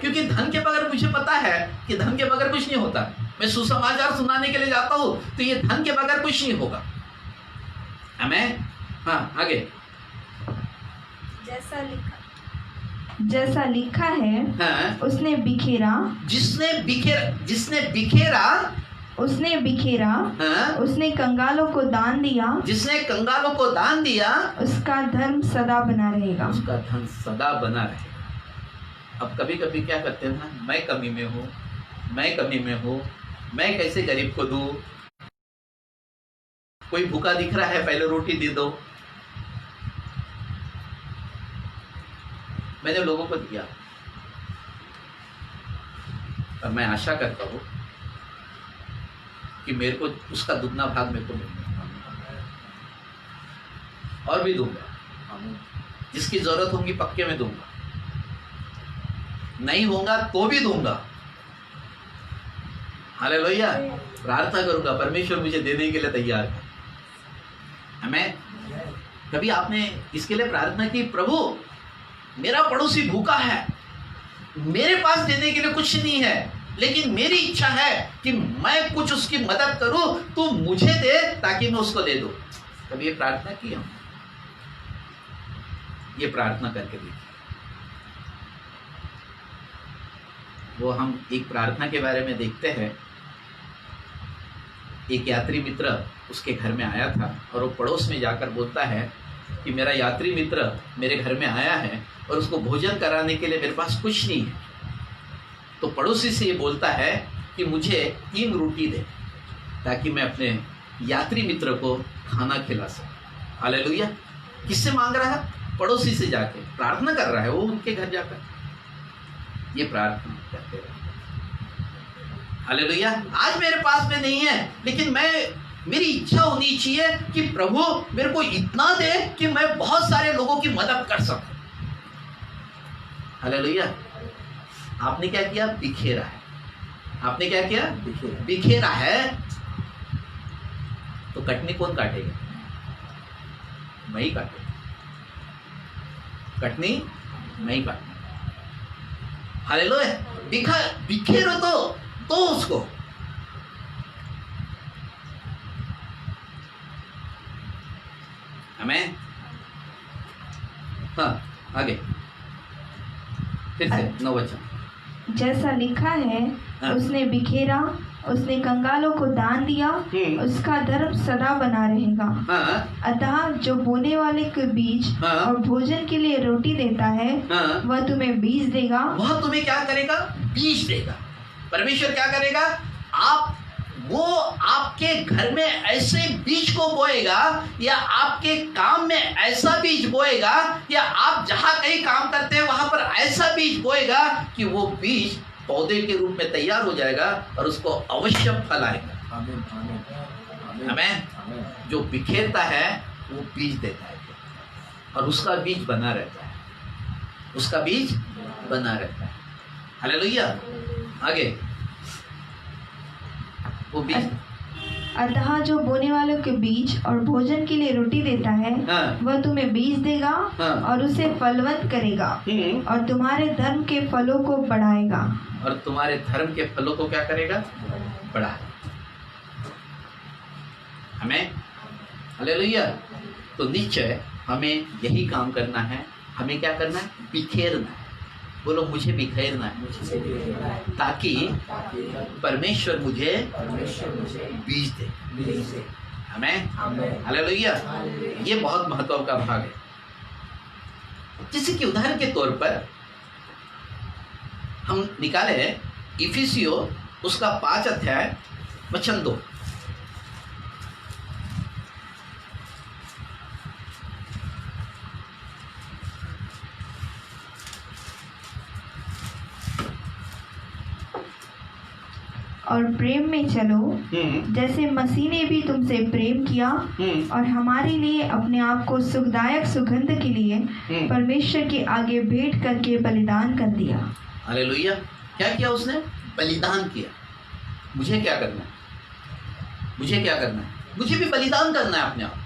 A: क्योंकि धन के बगैर मुझे पता है कि धन के बगैर कुछ नहीं होता। मैं सुसमाचार सुनाने के लिए जाता हूं तो ये धन के बगैर कुछ नहीं होगा। हमें। हाँ, आगे।
B: जैसा लिखा है,
A: हाँ।
B: उसने बिखेरा, उसने बिखेरा,
A: हाँ।
B: उसने कंगालों को दान दिया,
A: जिसने कंगालों को दान दिया,
B: उसका धर्म सदा बना रहेगा।
A: उसका धन सदा बना रहेगा। अब कभी कभी क्या करते हैं ना, मैं कमी में हूँ, मैं कमी में हूँ, मैं कैसे गरीब को दूँ, कोई भूखा दिख रहा है पहले रोटी दे दो। मैंने लोगों को दिया और मैं आशा करता हूँ कि मेरे को उसका दुगना भाग मेरे को मिलेगा और भी दूंगा। जिसकी जरूरत होगी पक्के में दूंगा, नहीं होगा तो भी दूंगा। हालेलुया। प्रार्थना करूंगा, परमेश्वर मुझे देने के लिए तैयार है। हमें कभी आपने इसके लिए प्रार्थना की, प्रभु मेरा पड़ोसी भूखा है, मेरे पास देने के लिए कुछ नहीं है, लेकिन मेरी इच्छा है कि मैं कुछ उसकी मदद करूं, तो मुझे दे ताकि मैं उसको दे दूं। कभी ये प्रार्थना की हम? ये प्रार्थना करके देखिए। वो हम एक प्रार्थना के बारे में देखते हैं। एक यात्री मित्र उसके घर में आया था और वो पड़ोस में जाकर बोलता है कि मेरा यात्री मित्र मेरे घर में आया है और उसको भोजन कराने के लिए मेरे पास कुछ नहीं है। तो पड़ोसी से ये बोलता है कि मुझे 3 रोटी दे ताकि मैं अपने यात्री मित्र को खाना खिला सकूं। हालेलुया। किससे मांग रहा है? पड़ोसी से जाके प्रार्थना कर रहा है वो उनके घर जाकर। ये प्रार्थना करते रहे। हालेलुया। आज मेरे पास में नहीं है, लेकिन मेरी इच्छा होनी चाहिए कि प्रभु मेरे को इतना दे कि मैं बहुत सारे लोगों की मदद कर सकूं। हालेलुया। आपने क्या किया? बिखेरा है। आपने क्या किया? बिखेरा है। तो कटनी कौन काटेगा? मैं ही काटेगा। कटनी मैं ही काटूंगा। हालेलुया। बिखेरो तो उसको। हमें हाँ आगे फिर से 9 वचन।
B: जैसा लिखा है,
A: हाँ।
B: उसने बिखेरा, उसने कंगालों को दान दिया, उसका धर्म सदा बना रहेगा।
A: हाँ।
B: अतः जो बोने वाले के बीज
A: हाँ।
B: और भोजन के लिए रोटी देता है,
A: हाँ।
B: वह तुम्हें बीज देगा।
A: वह तुम्हें क्या करेगा? बीज देगा। परमेश्वर क्या करेगा? वो आपके घर में ऐसे बीज को बोएगा, या आपके काम में ऐसा बीज बोएगा, या आप जहां कहीं काम करते हैं वहां पर ऐसा बीज बोएगा कि वो बीज पौधे के रूप में तैयार हो जाएगा और उसको अवश्य फल आएगा। हमें जो बिखेरता है वो बीज देता है और उसका बीज बना रहता है। उसका बीज बना रहता है। हालेलुया। आगे वो बीज।
B: अतः जो बोने वालों के बीज और भोजन के लिए रोटी देता है,
A: हाँ।
B: वह तुम्हें बीज देगा,
A: हाँ।
B: और उसे फलवंत करेगा, और तुम्हारे धर्म के फलों को बढ़ाएगा।
A: और तुम्हारे धर्म के फलों को क्या करेगा? बढ़ाएगा। हमें हालेलुया। तो निश्चय हमें यही काम करना है। हमें क्या करना है? बिखेरना है। बोलो मुझे बिखेरना है, ताकि परमेश्वर मुझे बीज दे। हमें हालेलुया। ये बहुत महत्व का भाग है। जैसे कि उदाहरण के तौर पर हम निकाले इफिसियो उसका 5 अध्याय वचन 2।
B: और प्रेम में चलो, जैसे मसीह ने भी तुमसे प्रेम किया और हमारे लिए अपने आप को सुखदायक सुगंध के लिए परमेश्वर के आगे भेंट करके बलिदान कर दिया।
A: हालेलुया। क्या किया उसने? बलिदान किया। मुझे क्या करना है? मुझे क्या करना है? मुझे भी बलिदान करना है अपने आप को।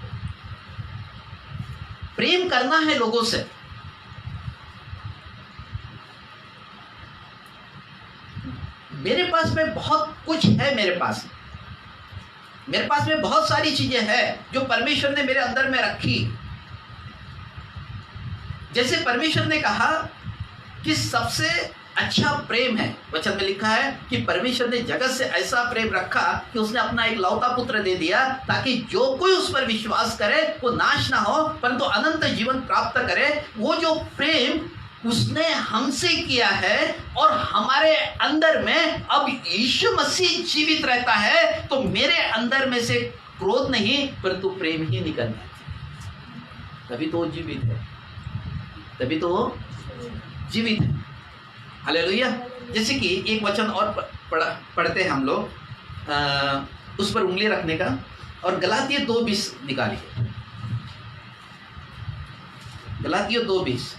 A: प्रेम करना है लोगों से। मेरे पास में बहुत कुछ है। मेरे पास में बहुत सारी चीजें हैं जो परमेश्वर ने मेरे अंदर में रखी। जैसे परमेश्वर ने कहा कि सबसे अच्छा प्रेम है। वचन में लिखा है कि परमेश्वर ने जगत से ऐसा प्रेम रखा कि उसने अपना एक लौता पुत्र दे दिया, ताकि जो कोई उस पर विश्वास करे वो नाश ना हो परंतु अनंत जीवन प्राप्त करे। वो जो प्रेम उसने हमसे किया है और हमारे अंदर में अब यीशु मसीह जीवित रहता है, तो मेरे अंदर में से क्रोध नहीं परंतु प्रेम ही निकलना चाहिए। तभी तो वो जीवित है, तभी तो वो जीवित है। हालेलुया। जैसे कि एक वचन और पढ़ते हैं हम लोग, उस पर उंगली रखने का, और गलातियों 2:20 निकालिए। गलातियों 2:20।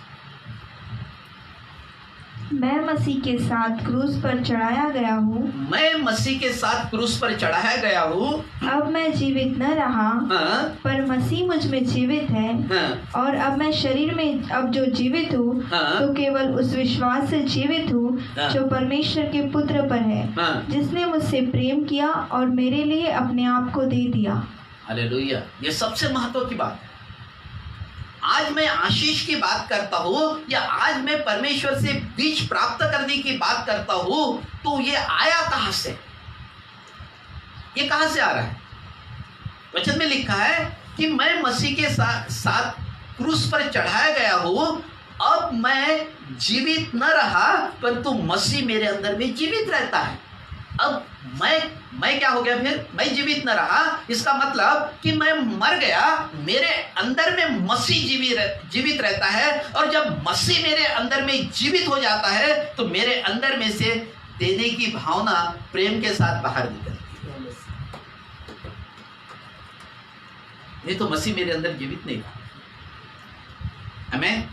B: मैं मसीह के साथ क्रूस पर चढ़ाया गया हूँ,
A: मैं मसीह के साथ क्रूस पर चढ़ाया गया हूँ।
B: अब मैं जीवित न रहा,
A: हाँ,
B: पर मसीह मुझ में जीवित है।
A: हाँ,
B: और अब मैं शरीर में अब जो जीवित हूँ,
A: हाँ,
B: तो केवल उस विश्वास से जीवित हूँ
A: हाँ,
B: जो परमेश्वर के पुत्र पर है,
A: हाँ।
B: जिसने मुझसे प्रेम किया और मेरे लिए अपने आप को दे दिया।
A: हालेलुया। ये सबसे महत्व की बात है। आज मैं आशीष की बात करता हूँ या आज मैं परमेश्वर से बीज प्राप्त करने की बात करता हूँ, तो ये आया कहाँ से? ये कहाँ से आ रहा है? वचन में लिखा है कि मैं मसीह के साथ क्रूस पर चढ़ाया गया हूँ, अब मैं जीवित न रहा परंतु मसीह मेरे अंदर में जीवित रहता है। अब मैं क्या हो गया? फिर मैं जीवित न रहा, इसका मतलब कि मैं मर गया, मेरे अंदर में मसीह जीवित रहता है। और जब मसीह मेरे अंदर में जीवित हो जाता है तो मेरे अंदर में से देने की भावना प्रेम के साथ बाहर निकलती है। नहीं तो मसीह मेरे अंदर जीवित नहीं था। हमें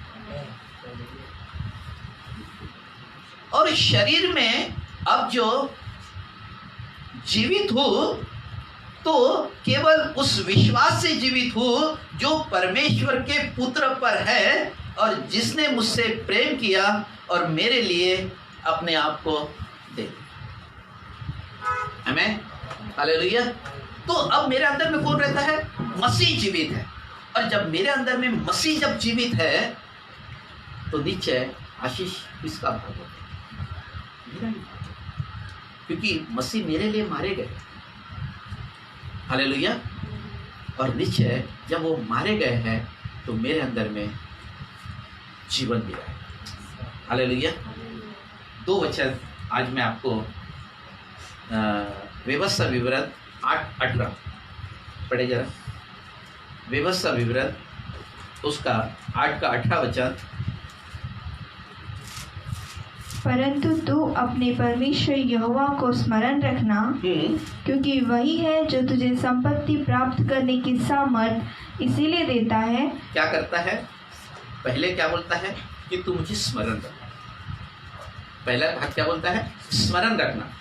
A: और शरीर में अब जो जीवित हो तो केवल उस विश्वास से जीवित हो जो परमेश्वर के पुत्र पर है और जिसने मुझसे प्रेम किया और मेरे लिए अपने आप को दे दिया। आमीन, हालेलुया। तो अब मेरे अंदर में कौन रहता है? मसीह जीवित है। और जब मेरे अंदर में मसीह जब जीवित है तो निश्चय आशीष किसका भाग होता है? मेरा ही। क्योंकि मसीह मेरे लिए मारे गए। हालेलुया। और निश्चय जब वो मारे गए हैं तो मेरे अंदर में जीवन भी है। हालेलुया। 2 वचन आज मैं आपको व्यवस्था विवरण 8:18 पढ़े जरा। व्यवस्था विवरण उसका 8 का 18 वचन।
B: परंतु तू अपने परमेश्वर यहोवा को स्मरण रखना, क्योंकि वही है जो तुझे संपत्ति प्राप्त करने की सामर्थ इसीलिए देता है।
A: क्या करता है? पहले क्या बोलता है कि तू मुझे स्मरण रखना। पहला भाग क्या बोलता है? स्मरण रखना।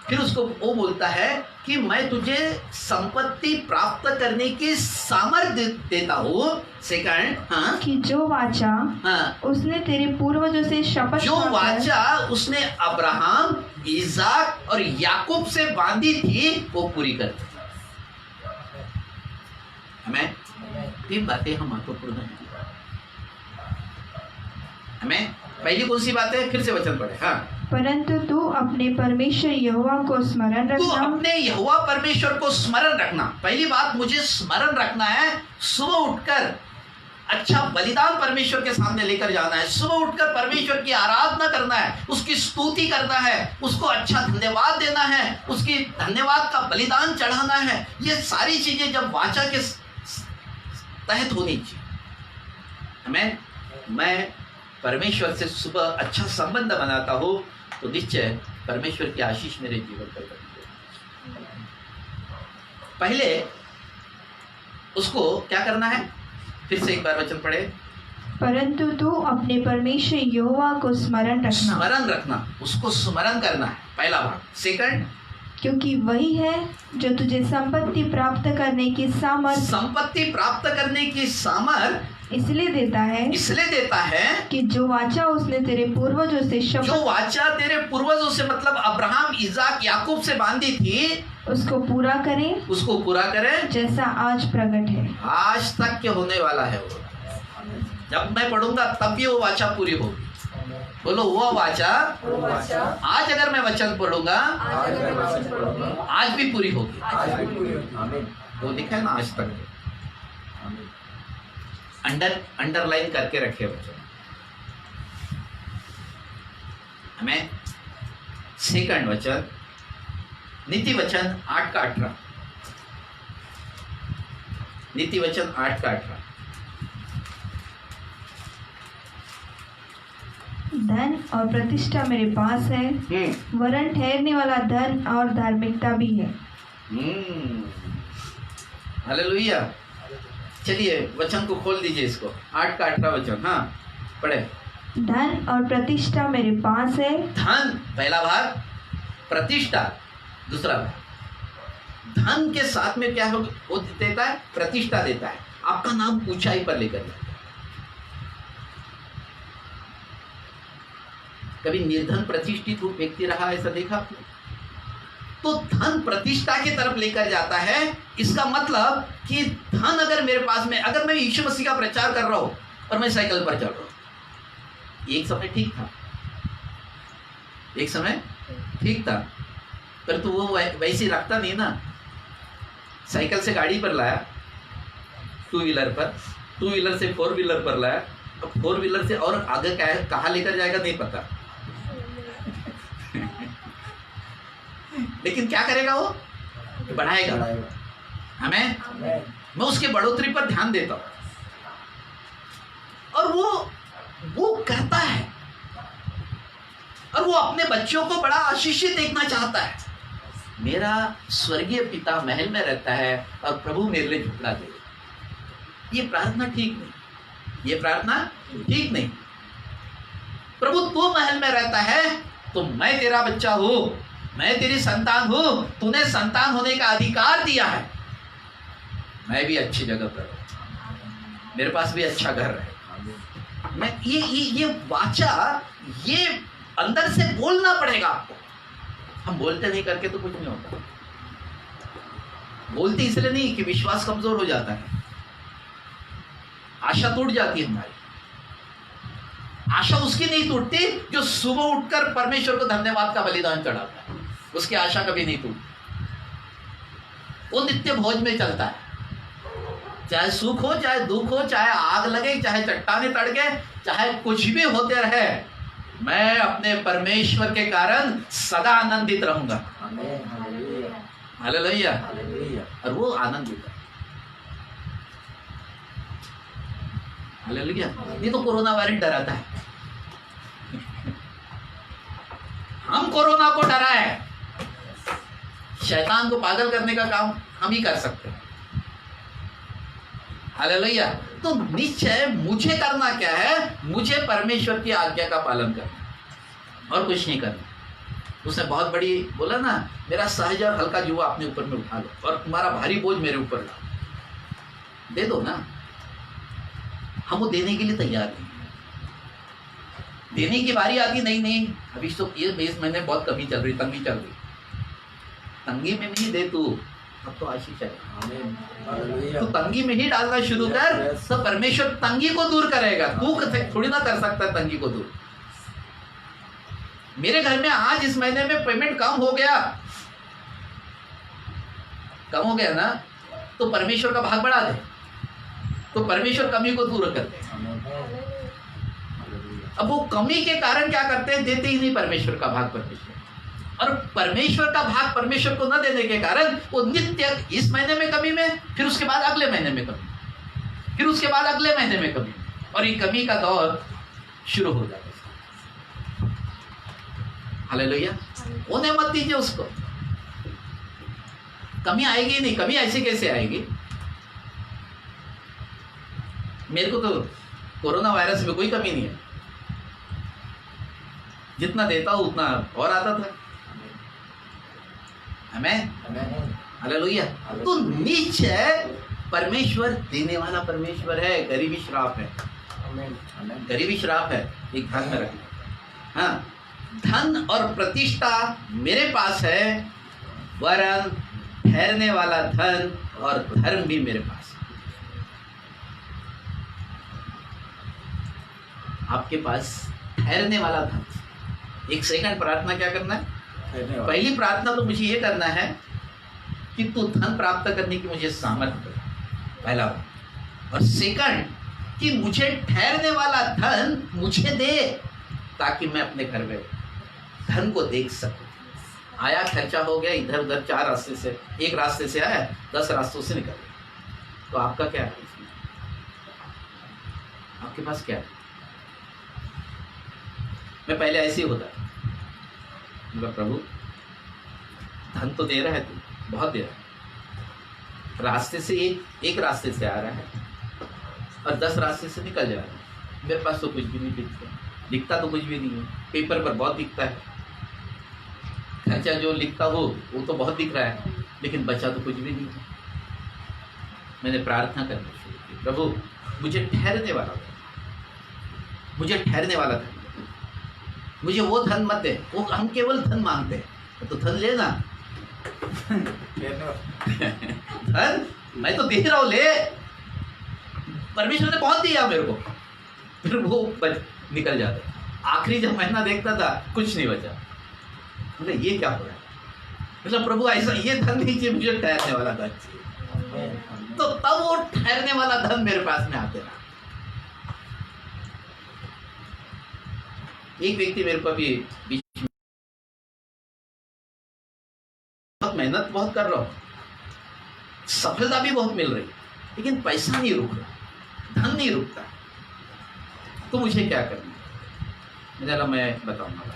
A: फिर उसको वो बोलता है कि मैं तुझे संपत्ति प्राप्त करने की सामर्थ्य देता हूँ। सेकंड, हाँ,
B: कि जो वाचा
A: हाँ,
B: उसने तेरे पूर्वजों से शपथ
A: जो
B: खाकर
A: वाचा उसने अब्राहम, इसाक और याकूब से बांधी थी वो पूरी कर दी। हमें 3 बातें हम महत्वपूर्ण हैं। हमें पहली कौन सी बात है? फिर से वचन पढ़े। हाँ,
B: परंतु तू अपने परमेश्वर यहोवा को स्मरण
A: तो
B: रखना।
A: अपने यहोवा परमेश्वर को स्मरण रखना। पहली बात मुझे स्मरण रखना है। सुबह उठकर अच्छा बलिदान परमेश्वर के सामने लेकर जाना है। सुबह उठकर परमेश्वर की आराधना करना है, उसकी स्तुति करना है, उसको अच्छा धन्यवाद देना है, उसकी धन्यवाद का बलिदान चढ़ाना है। ये सारी चीजें जब वाचा के तहत होनी चाहिए। मैं परमेश्वर से सुबह अच्छा संबंध बनाता हूँ तो निश्चय परमेश्वर की आशीष मेरे जीवन पर बनी है। पहले उसको क्या करना है? फिर से एक बार वचन पढ़े।
B: परंतु तू अपने परमेश्वर यहोवा को स्मरण रखना।
A: स्मरण रखना, उसको स्मरण करना है, पहला भाग। सेकंड,
B: क्योंकि वही है जो तुझे संपत्ति प्राप्त करने की सामर्थ
A: संपत्ति प्राप्त करने की सामर्थ
B: इसलिए देता है कि जो वाचा उसने तेरे पूर्वजों से
A: जो वाचा तेरे पूर्वजों से मतलब अब्राहम, इसाक, याकूब से बांधी थी
B: उसको पूरा करे जैसा आज प्रकट है।
A: आज तक के होने वाला है वो। जब मैं पढ़ूंगा तब भी वो वाचा पूरी होगी। बोलो वो वाचा आज अगर मैं वचन पढ़ूंगा आज भी पूरी होगी। वो लिखा है ना आज तक। अंडरलाइन करके रखे वचन। हमें सेकंड वचन, नीति वचन 8 का 18, नीति वचन 8 का 18।
B: धन और प्रतिष्ठा मेरे पास है, वरन ठहरने वाला धन और धार्मिकता भी है।
A: हालेलुया। चलिए वचन को खोल दीजिए, इसको 8 का 18 वचन। हाँ पढ़े।
B: धन और प्रतिष्ठा मेरे पास है।
A: धन पहला भाग, प्रतिष्ठा दूसरा भाग। धन के साथ में क्या हो, वो देता है, प्रतिष्ठा देता है, आपका नाम ऊंचाई पर लेकर जाता है। कभी निर्धन प्रतिष्ठित व्यक्ति रहा, ऐसा देखा आपने? तो धन प्रतिष्ठा की तरफ लेकर जाता है। इसका मतलब कि धन अगर मेरे पास में, अगर मैं यीशु मसीह का प्रचार कर रहा हूं और मैं साइकिल पर चल रहा हूं, एक समय ठीक था, एक समय ठीक था, पर तो वो वैसे रखता नहीं ना। साइकिल से गाड़ी पर लाया, 2 व्हीलर पर, 2 व्हीलर से 4 व्हीलर पर लाया। अब 4 व्हीलर से और आगे कहाँ लेकर जाएगा नहीं पता, लेकिन क्या करेगा वो, बढ़ाएगा। हमें, मैं उसके बढ़ोतरी पर ध्यान देता हूं, और वो कहता है, और वो अपने बच्चों को बड़ा आशीषित देखना चाहता है। मेरा स्वर्गीय पिता महल में रहता है और प्रभु मेरे लिए झुकड़ा दे। ये प्रार्थना ठीक नहीं, ये प्रार्थना ठीक नहीं। प्रभु तू महल में रहता है तो मैं तेरा बच्चा हूं, मैं तेरी संतान हूं, तूने संतान होने का अधिकार दिया है। मैं भी अच्छी जगह पर रहूं, मेरे पास भी अच्छा घर है। मैं ये वाचा, ये अंदर से बोलना पड़ेगा आपको। हम बोलते नहीं, करके तो कुछ नहीं होता। बोलते इसलिए नहीं कि विश्वास कमजोर हो जाता है, आशा टूट जाती है हमारी। आशा उसकी नहीं टूटती जो सुबह उठकर परमेश्वर को धन्यवाद का बलिदान चढ़ाता है, उसकी आशा कभी नहीं टूटती। वो नित्य भोज में चलता है, चाहे सुख हो, चाहे दुख हो, चाहे आग लगे, चाहे चट्टाने तड़के, चाहे कुछ भी होते रहे, मैं अपने परमेश्वर के कारण सदा आनंदित रहूंगा। हालेलुया। और वो आनंदित है। हालेलुया। ये तो कोरोना वायरस डराता है, हम कोरोना को डराए, शैतान को पागल करने का काम हम ही कर सकते हैं। हालेलुया। तो निश्चय मुझे करना क्या है, मुझे परमेश्वर की आज्ञा का पालन करना और कुछ नहीं करना। उसने बहुत बड़ी बोला ना, मेरा सहज और हल्का जुआ अपने ऊपर में उठा लो और तुम्हारा भारी बोझ मेरे ऊपर लाओ, दे दो ना। हम वो देने के लिए तैयार नहीं, देने की बारी आती नहीं, अभी तो ये 20 महीने बहुत कमी चल रही, तंगी चल रही, तंगी में नहीं दे तू, अब तो आशीष है। तो तंगी में ही डालना शुरू कर, तो परमेश्वर तंगी को दूर करेगा। तू थोड़ी ना कर सकता है तंगी को दूर। मेरे घर में आज इस महीने में पेमेंट कम हो गया ना, तो परमेश्वर का भाग बढ़ा दे, तो परमेश्वर कमी को दूर कर दे। अब वो कमी के कारण क्या करते हैं, देते ही नहीं परमेश्वर का भाग परमेश्वर, और परमेश्वर का भाग परमेश्वर को न देने के कारण वो नित्य इस महीने में कमी में, फिर उसके बाद अगले महीने में कमी, फिर उसके बाद अगले महीने में कमी, और ये कमी का दौर शुरू हो जाता है। हालेलुया। होने मत दीजिए उसको, कमी आएगी नहीं। कमी ऐसे कैसे आएगी? मेरे को तो कोरोना वायरस में कोई कमी नहीं है, जितना देता हूं उतना और आता था। हमें हालेलुया। तो निश्चय परमेश्वर देने वाला परमेश्वर है, गरीबी श्राप है, गरीबी श्राप है, एक ध्यान में रखना। हाँ, धन और प्रतिष्ठा मेरे पास है, वरन ठहरने वाला धन और धर्म भी मेरे पास है। आपके पास ठहरने वाला धन। एक सेकंड प्रार्थना क्या करना है? पहली प्रार्थना तो मुझे ये करना है कि तू धन प्राप्त करने की मुझे सामर्थ्य दे, पहला बात। और सेकंड कि मुझे ठहरने वाला धन मुझे दे, ताकि मैं अपने घर में धन को देख सको। आया खर्चा हो गया इधर उधर, 4 रास्ते से, एक रास्ते से आया 10 रास्तों से निकल गया, तो आपका क्या है इसमें? आपके पास क्या है? मैं पहले ऐसे ही होता था, मतलब प्रभु धन तो दे रहा है, तू बहुत दे रहा है, रास्ते से एक रास्ते से आ रहा है और 10 रास्ते से निकल जा रहा है, मेरे पास तो कुछ भी नहीं दिखता तो कुछ भी नहीं है, पेपर पर बहुत दिखता है, खर्चा जो लिखता हो वो तो बहुत दिख रहा है, लेकिन बचा तो कुछ भी नहीं है। मैंने प्रार्थना करनी शुरू की, प्रभु मुझे ठहरने वाला धन, मुझे ठहरने वाला धन, मुझे वो धन मत दे, वो हम केवल धन मांगते हैं, तो धन लेना। धन मैं तो दे रहा हूँ, ले, परमेश्वर ने बहुत दिया मेरे को, फिर वो निकल जाता। आखिरी जब महीना देखता था कुछ नहीं बचा, मतलब ये क्या हो रहा है, मतलब प्रभु ऐसा ये धन नहीं चाहिए, मुझे ठहरने वाला धन चाहिए। तो तब वो ठहरने वाला धन मेरे पास में आते रहा। एक व्यक्ति मेरे को अभी बीच में, बहुत मेहनत बहुत कर रहा हूं, सफलता भी बहुत मिल रही, लेकिन पैसा नहीं रुक रहा, धन नहीं रुकता, तो मुझे क्या करना? चलो मैं बताऊंगा।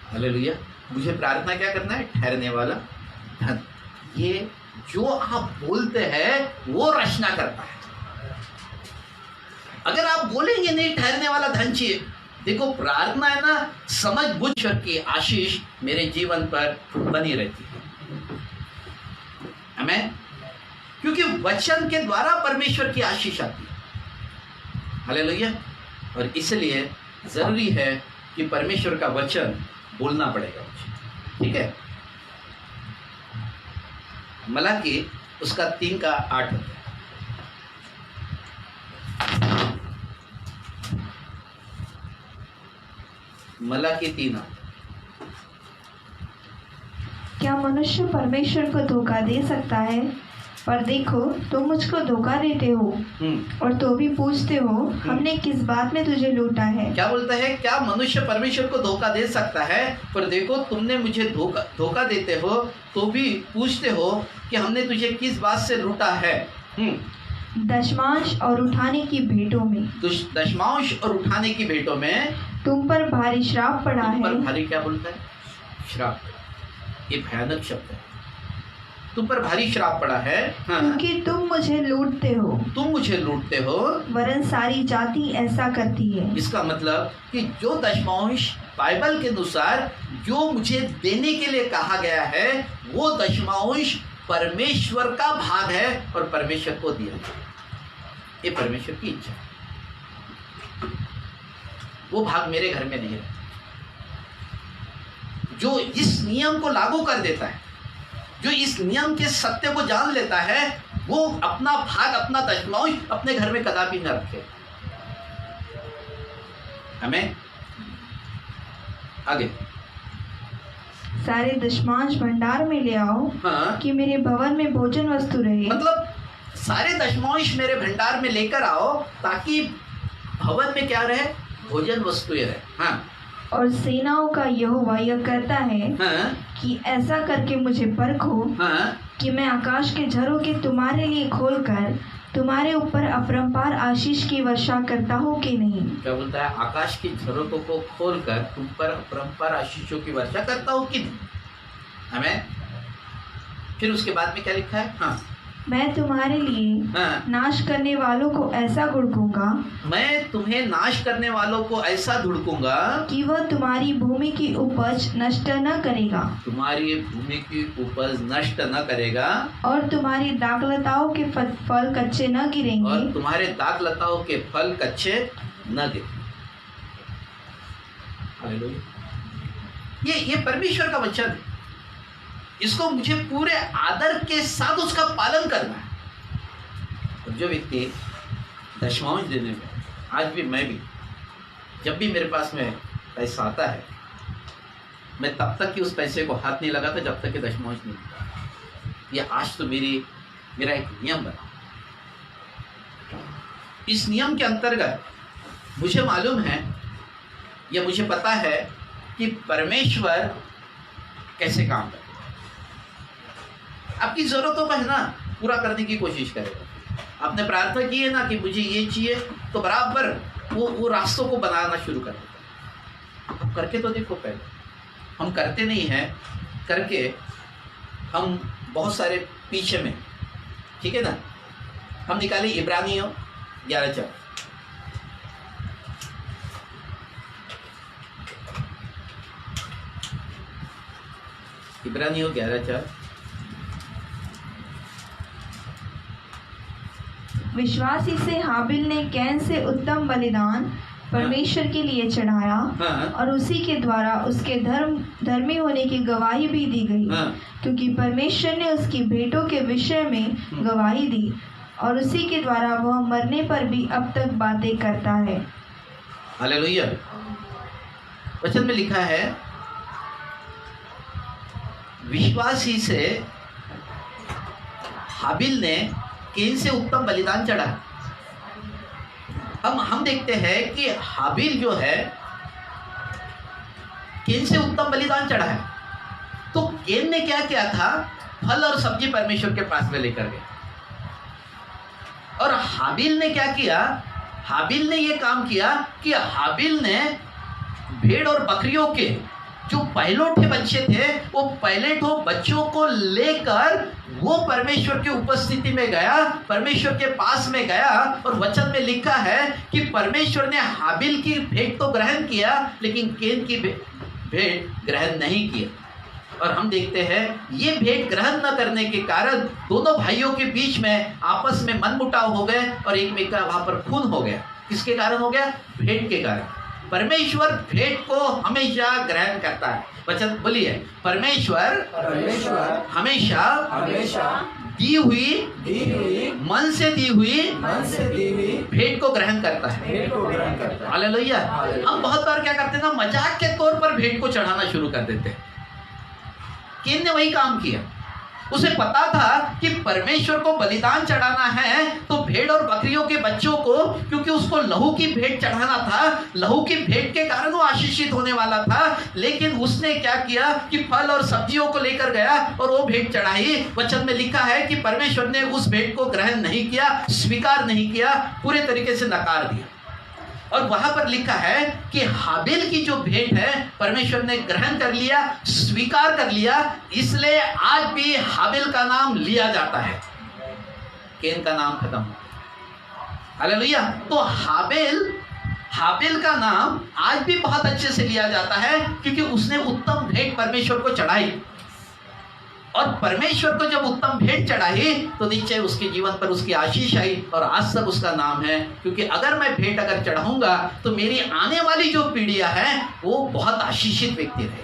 A: हालेलुया। मुझे प्रार्थना क्या करना है? ठहरने वाला धन। ये जो आप बोलते हैं वो रचना करता है। अगर आप बोलेंगे नहीं ठहरने वाला धन चाहिए, देखो प्रार्थना है ना, समझ बुझ की आशीष मेरे जीवन पर बनी रहती है। आमीन। क्योंकि वचन के द्वारा परमेश्वर की आशीष आती है। हालेलुया। और इसलिए जरूरी है कि परमेश्वर का वचन बोलना पड़ेगा मुझे, ठीक है। मलाकी उसका 3:8 होता है। मलाकी 3:8।
B: क्या मनुष्य परमेश्वर को धोखा दे सकता है? पर देखो तुम मुझको धोखा देते हो और तो भी पूछते हो हमने किस बात में तुझे लूटा है।
A: क्या बोलता है? क्या मनुष्य परमेश्वर को धोखा दे सकता है? पर देखो तुमने मुझे धोखा देते हो तो भी पूछते हो कि हमने तुझे किस बात से लूटा है।
B: दशमांश और उठाने की भेंटों में,
A: दशमांश और उठाने की भेंटों में
B: तुम पर भारी श्राप पड़ा है।
A: तुम पर भारी क्या बोलता है? श्राप। ये भयानक शब्द है। तुम पर भारी श्राप पड़ा है, हाँ।
B: क्योंकि तुम मुझे लूटते हो।
A: तुम मुझे लूटते हो,
B: वरन सारी जाति ऐसा करती है।
A: इसका मतलब कि जो दशमांश बाइबल के अनुसार जो मुझे देने के लिए कहा गया है, वो दशमांश परमेश्वर का भाग है और परमेश्वर को दिया गया। ये परमेश्वर की इच्छा है। वो भाग मेरे घर में नहीं है। जो इस नियम को लागू कर देता है, जो इस नियम के सत्य को जान लेता है, वो अपना भाग, अपना दशमांश अपने घर में कदापि न रखे। हमें आगे
B: सारे दशमांश भंडार में ले आओ,
A: हाँ।
B: कि मेरे भवन में भोजन वस्तु रहे।
A: मतलब सारे दशमांश मेरे भंडार में लेकर आओ ताकि भवन में क्या रहे? भोजन वस्तुएं रहे, हाँ।
B: और सेनाओं का यहोवा यह कहता है,
A: हाँ।
B: कि ऐसा करके मुझे परखो, हाँ। कि मैं आकाश के झरों के तुम्हारे लिए खोलकर तुम्हारे ऊपर अपरंपार आशीष की वर्षा करता हूँ कि नहीं।
A: क्या बोलता है? आकाश की झरोकों को खोलकर तुम पर अपरंपार आशीषों की वर्षा करता हूँ कि नहीं। हमें फिर उसके बाद में क्या लिखा है? हाँ।
B: मैं तुम्हारे लिए, हाँ। नाश करने वालों को ऐसा घुड़कूंगा,
A: मैं तुम्हें नाश करने वालों को ऐसा धुड़कूंगा
B: कि वह तुम्हारी भूमि की उपज नष्ट न करेगा।
A: तुम्हारी भूमि की उपज नष्ट न करेगा। और
B: तुम्हारी दाखलताओं के फल कच्चे न गिरेंगे।
A: और तुम्हारे दाखलताओं के फल कच्चे न गिरेंगे। ये परमेश्वर का वचन है। इसको मुझे पूरे आदर के साथ उसका पालन करना है। और जो व्यक्ति दशमांश देने में, आज भी मैं भी, जब भी मेरे पास में पैसा आता है, मैं तब तक कि उस पैसे को हाथ नहीं लगाता जब तक कि दशमांश नहीं मिलता। ये आज तो मेरा एक नियम बना। इस नियम के अंतर्गत मुझे मालूम है ये मुझे पता है कि परमेश्वर कैसे काम करता है। आपकी ज़रूरतों को है ना पूरा करने की कोशिश करेगा। आपने प्रार्थना की है ना कि मुझे ये चाहिए, तो बराबर वो रास्तों को बनाना शुरू कर देता है। अब करके तो देखो, पहले हम करते नहीं हैं, करके हम बहुत सारे पीछे में, ठीक है ना। हम निकाले इब्रानियों 11:4। इब्रानियों 11:4।
B: विश्वासी से हाबिल ने कैन से उत्तम बलिदान परमेश्वर के लिए चढ़ाया,
A: हाँ।
B: और उसी के द्वारा उसके धर्मी होने की गवाही भी दी गई,
A: हाँ।
B: क्योंकि परमेश्वर ने उसकी भेंटों के विषय में गवाही दी, और उसी के द्वारा वह मरने पर भी अब तक बातें करता है।
A: हालेलुया। वचन में लिखा है, विश्वासी से हाबिल ने कैन से उत्तम बलिदान चढ़ा। हम देखते हैं कि हाबिल जो है कैन से उत्तम बलिदान चढ़ा है। तो कैन ने क्या किया था? फल और सब्जी परमेश्वर के पास में लेकर गया। और हाबिल ने क्या किया? हाबिल ने यह काम किया कि हाबिल ने भेड़ और बकरियों के जो पहलोठे बच्चे थे, वो पहलेठों बच्चों को लेकर वो परमेश्वर की उपस्थिति में गया, परमेश्वर के पास में गया। और वचन में लिखा है कि परमेश्वर ने हाबिल की भेंट तो ग्रहण किया, लेकिन कैन की भेंट ग्रहण नहीं किया। और हम देखते हैं ये भेंट ग्रहण न करने के कारण दोनों भाइयों के बीच में आपस में मनमुटाव हो गए, और एक में का वहां पर खून हो गया। किसके कारण हो गया? भेंट के कारण। परमेश्वर भेंट को हमेशा ग्रहण करता है। वचन बोलिए, परमेश्वर हमेशा दी हुई मन से दी हुई भेंट को ग्रहण करता है। हालेलुया। हम बहुत बार क्या करते हैं ना, मजाक के तौर पर भेंट को चढ़ाना शुरू कर देते हैं। कैन ने वही काम किया। उसे पता था कि परमेश्वर को बलिदान चढ़ाना है, तो भेड़ और बकरियों के बच्चों को, क्योंकि उसको लहू की भेंट चढ़ाना था, लहू की भेंट के कारण वो आशीषित होने वाला था। लेकिन उसने क्या किया कि फल और सब्जियों को लेकर गया और वो भेंट चढ़ाई। वचन में लिखा है कि परमेश्वर ने उस भेंट को ग्रहण नहीं किया, स्वीकार नहीं किया, पूरे तरीके से नकार दिया। और वहां पर लिखा है कि हाबिल की जो भेंट है परमेश्वर ने ग्रहण कर लिया, स्वीकार कर लिया, इसलिए आज भी हाबिल का नाम लिया जाता है, कैन का नाम खत्म हो। हालेलुया। तो हाबिल का नाम आज भी बहुत अच्छे से लिया जाता है, क्योंकि उसने उत्तम भेंट परमेश्वर को चढ़ाई। और परमेश्वर को जब उत्तम भेंट चढ़ाई तो निश्चय उसके जीवन पर उसकी आशीष आई, और आज तक उसका नाम है। क्योंकि अगर मैं भेंट अगर चढ़ाऊंगा तो मेरी आने वाली जो पीढ़ियां हैं वो बहुत आशीषित व्यक्ति रहेगी।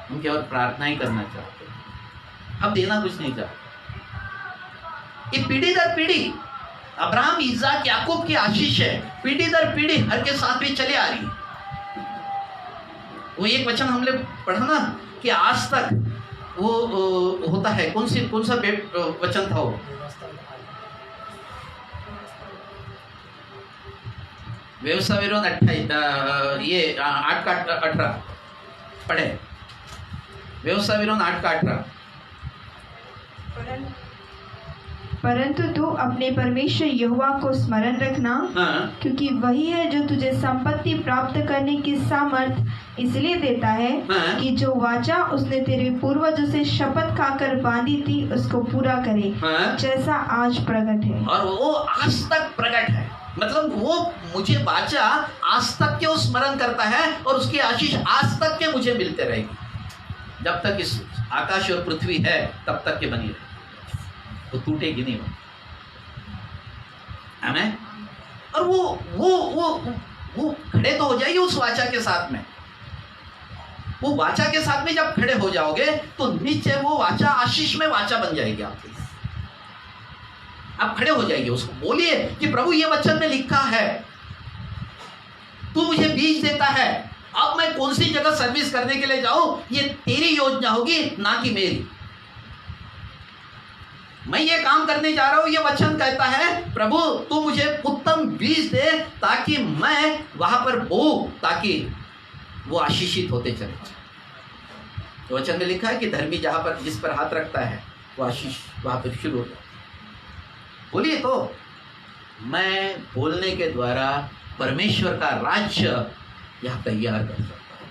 A: हम केवल प्रार्थना ही करना चाहते हैं, हम देना कुछ नहीं चाहते। ये पीढ़ी दर पीढ़ी अब्राहम, इज़ाक, याकूब की आशीष है, पीढ़ी दर पीढ़ी हर के साथ भी चले आ रही है। वो एक वचन हमने पढ़ा ना कि आज तक वो होता है, कौन सा वचन था वो? व्यवसाय 28 ये 8:18 पढ़े। व्यवसाय 8:18।
B: परंतु तू अपने परमेश्वर यहोवा को स्मरण रखना,
A: हाँ।
B: क्योंकि वही है जो तुझे संपत्ति प्राप्त करने की सामर्थ इसलिए देता है,
A: हाँ।
B: कि जो वाचा उसने तेरे पूर्वजों से शपथ खाकर बांधी थी उसको पूरा करे,
A: हाँ।
B: जैसा आज प्रकट है।
A: और वो आज तक प्रकट है, मतलब वो मुझे वाचा आज तक के वो स्मरण करता है, और उसकी आशीष आज तक के मुझे मिलते रहेगी। जब तक इस आकाश और पृथ्वी है तब तक के बनी रहेगी, वो टूटेगी नहीं। आमीन। और वो खड़े तो हो जाएगी उस वाचा के साथ में। वो वाचा के साथ में जब खड़े हो जाओगे तो निश्चय वो वाचा आशीष में वाचा बन जाएगी आपके लिए। आप खड़े हो जाइए, उसको बोलिए कि प्रभु ये वचन में लिखा है, तू मुझे बीज देता है, अब मैं कौन सी जगह सर्विस करने के लिए जाऊं, ये तेरी योजना होगी ना कि मेरी। मैं ये काम करने जा रहा हूं, ये वचन कहता है प्रभु तू मुझे उत्तम बीज दे ताकि मैं वहां पर बोऊं, ताकि वो आशीषित होते चले। तो वचन में लिखा है कि धर्मी जहां पर जिस पर हाथ रखता है वो आशीष वहां पर शुरू होता है। बोलिए तो मैं बोलने के द्वारा परमेश्वर का राज्य यहां तैयार कर सकता हूं।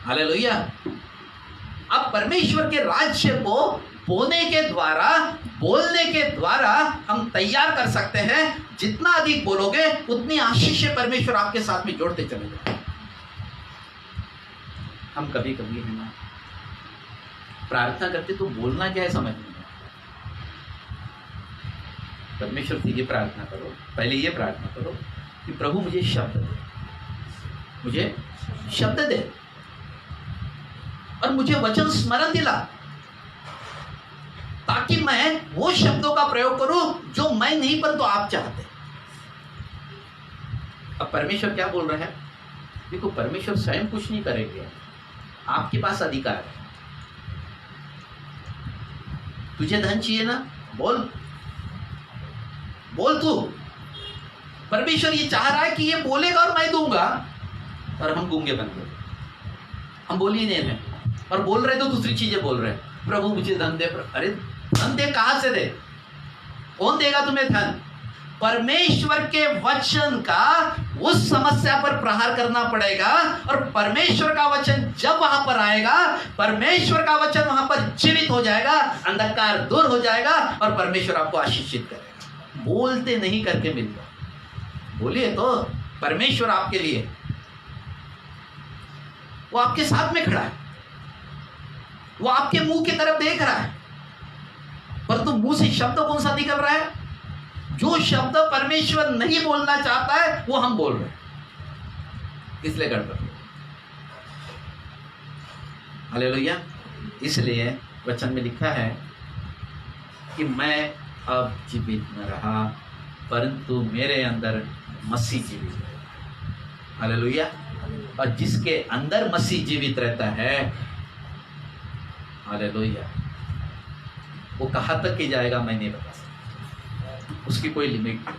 A: हालेलुया। अब परमेश्वर के राज्य को बोलने के द्वारा हम तैयार कर सकते हैं। जितना अधिक बोलोगे उतनी आशीष परमेश्वर आपके साथ में जोड़ते चले जाएंगे। हम कभी कभी है ना प्रार्थना करते तो बोलना क्या है समझ नहीं आता। परमेश्वर से ये प्रार्थना करो, पहले ये प्रार्थना करो कि प्रभु मुझे शब्द दे, मुझे शब्द दे और मुझे वचन स्मरण दिला, ताकि मैं वो शब्दों का प्रयोग करूं जो मैं नहीं परंतु आप चाहते। अब परमेश्वर क्या बोल रहा है? देखो परमेश्वर स्वयं कुछ नहीं करेंगे, आपके पास अधिकार है। तुझे धन चाहिए ना, बोल बोल तू। परमेश्वर ये चाह रहा है कि ये बोलेगा और मैं दूंगा, और हम गूंगे बन गए, हम बोल ही नहीं रहे और बोल रहे तो दूसरी चीजें बोल रहे हैं। प्रभु मुझे धन दे। अरे धन दे कहां से दे? कौन देगा तुम्हें धन? परमेश्वर के वचन का उस समस्या पर प्रहार करना पड़ेगा, और परमेश्वर का वचन जब वहां पर आएगा, परमेश्वर का वचन वहां पर जीवित हो जाएगा, अंधकार दूर हो जाएगा और परमेश्वर आपको आशीषित करेगा। बोलते नहीं करके मिलता। बोलिए तो परमेश्वर आपके लिए, वो आपके साथ में खड़ा है, वो आपके मुंह की तरफ देख रहा है, परंतु मुंह से शब्द कौन सा निकल रहा है? जो शब्द परमेश्वर नहीं बोलना चाहता है वो हम बोल रहे हैं, इसलिए गड़बड़। हालेलुया। इसलिए वचन में लिखा है कि मैं अब जीवित न रहा परंतु मेरे अंदर मसीह जीवित है। हालेलुया। और जिसके अंदर मसीह जीवित रहता है, हालेलुया, वो कहां तक ही जाएगा मैं नहीं बता सकता। उसकी कोई लिमिट नहीं,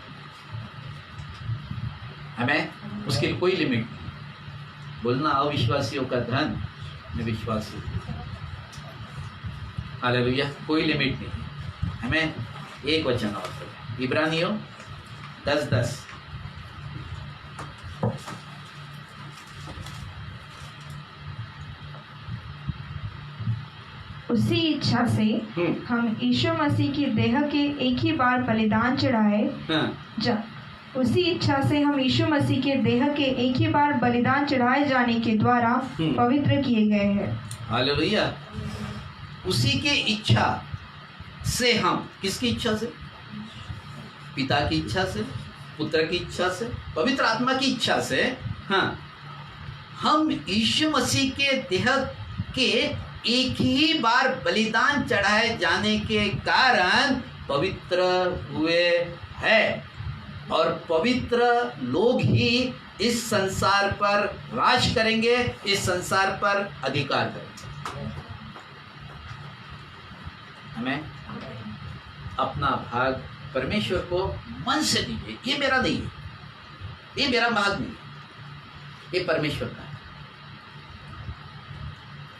A: हमें उसकी कोई लिमिट नहीं। बोलना अविश्वासियों का धन में विश्वासी। हालेलुया। कोई लिमिट नहीं। हमें एक वचन और पढ़ें, इब्रानियों 10:10।
B: उसी इच्छा से हम यीशु मसीह की देह के एक ही बार बलिदान चढ़ाए उसी इच्छा से हम यीशु मसीह के देह के एक ही बार बलिदान चढ़ाए जाने के द्वारा पवित्र किए गए हैं।
A: हालेलुया। उसी के इच्छा से हम, किसकी इच्छा से? पिता की इच्छा से, पुत्र की इच्छा से, पवित्र आत्मा की इच्छा से, हाँ, हम यीशु मसीह के देह के एक ही बार बलिदान चढ़ाए जाने के कारण पवित्र हुए हैं, और पवित्र लोग ही इस संसार पर राज करेंगे, इस संसार पर अधिकार करेंगे। हमें अपना भाग परमेश्वर को मन से दीजिए। ये मेरा नहीं है, ये मेरा भाग नहीं, ये परमेश्वर का है।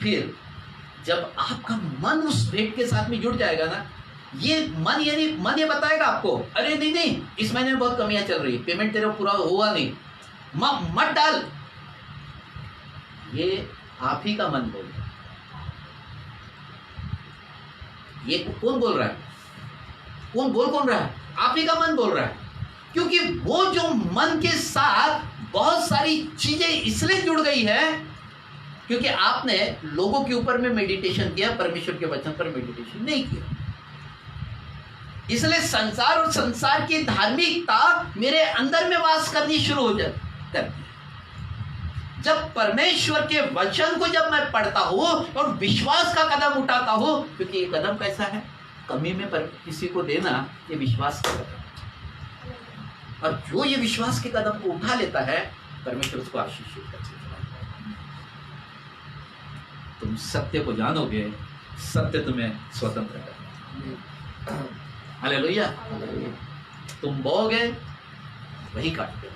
A: फिर जब आपका मन उस भेंट के साथ में जुड़ जाएगा ना, ये मन ये बताएगा आपको, अरे नहीं इस महीने में बहुत कमियां चल रही, पेमेंट तेरा पूरा हुआ नहीं, मत डाल। ये आप ही का मन बोल रहा है। ये कौन बोल रहा है? कौन रहा है? आप ही का मन बोल रहा है। क्योंकि वो जो मन के साथ बहुत सारी चीजें इसलिए जुड़ गई है क्योंकि आपने लोगों के ऊपर में मेडिटेशन किया, परमेश्वर के वचन पर मेडिटेशन नहीं किया। इसलिए संसार और संसार की धार्मिकता मेरे अंदर में वास करनी शुरू हो जाती है। जब परमेश्वर के वचन को जब मैं पढ़ता हूं और विश्वास का कदम उठाता हूं, क्योंकि ये कदम कैसा है? कमी में पर किसी को देना, ये विश्वास का कदम। और जो ये विश्वास के कदम को उठा लेता है, परमेश्वर उसको आशीषित करता है। तुम सत्य को जानोगे, सत्य तुम्हें स्वतंत्र करेगा। हालेलुया। तुम बोओगे वही काटोगे,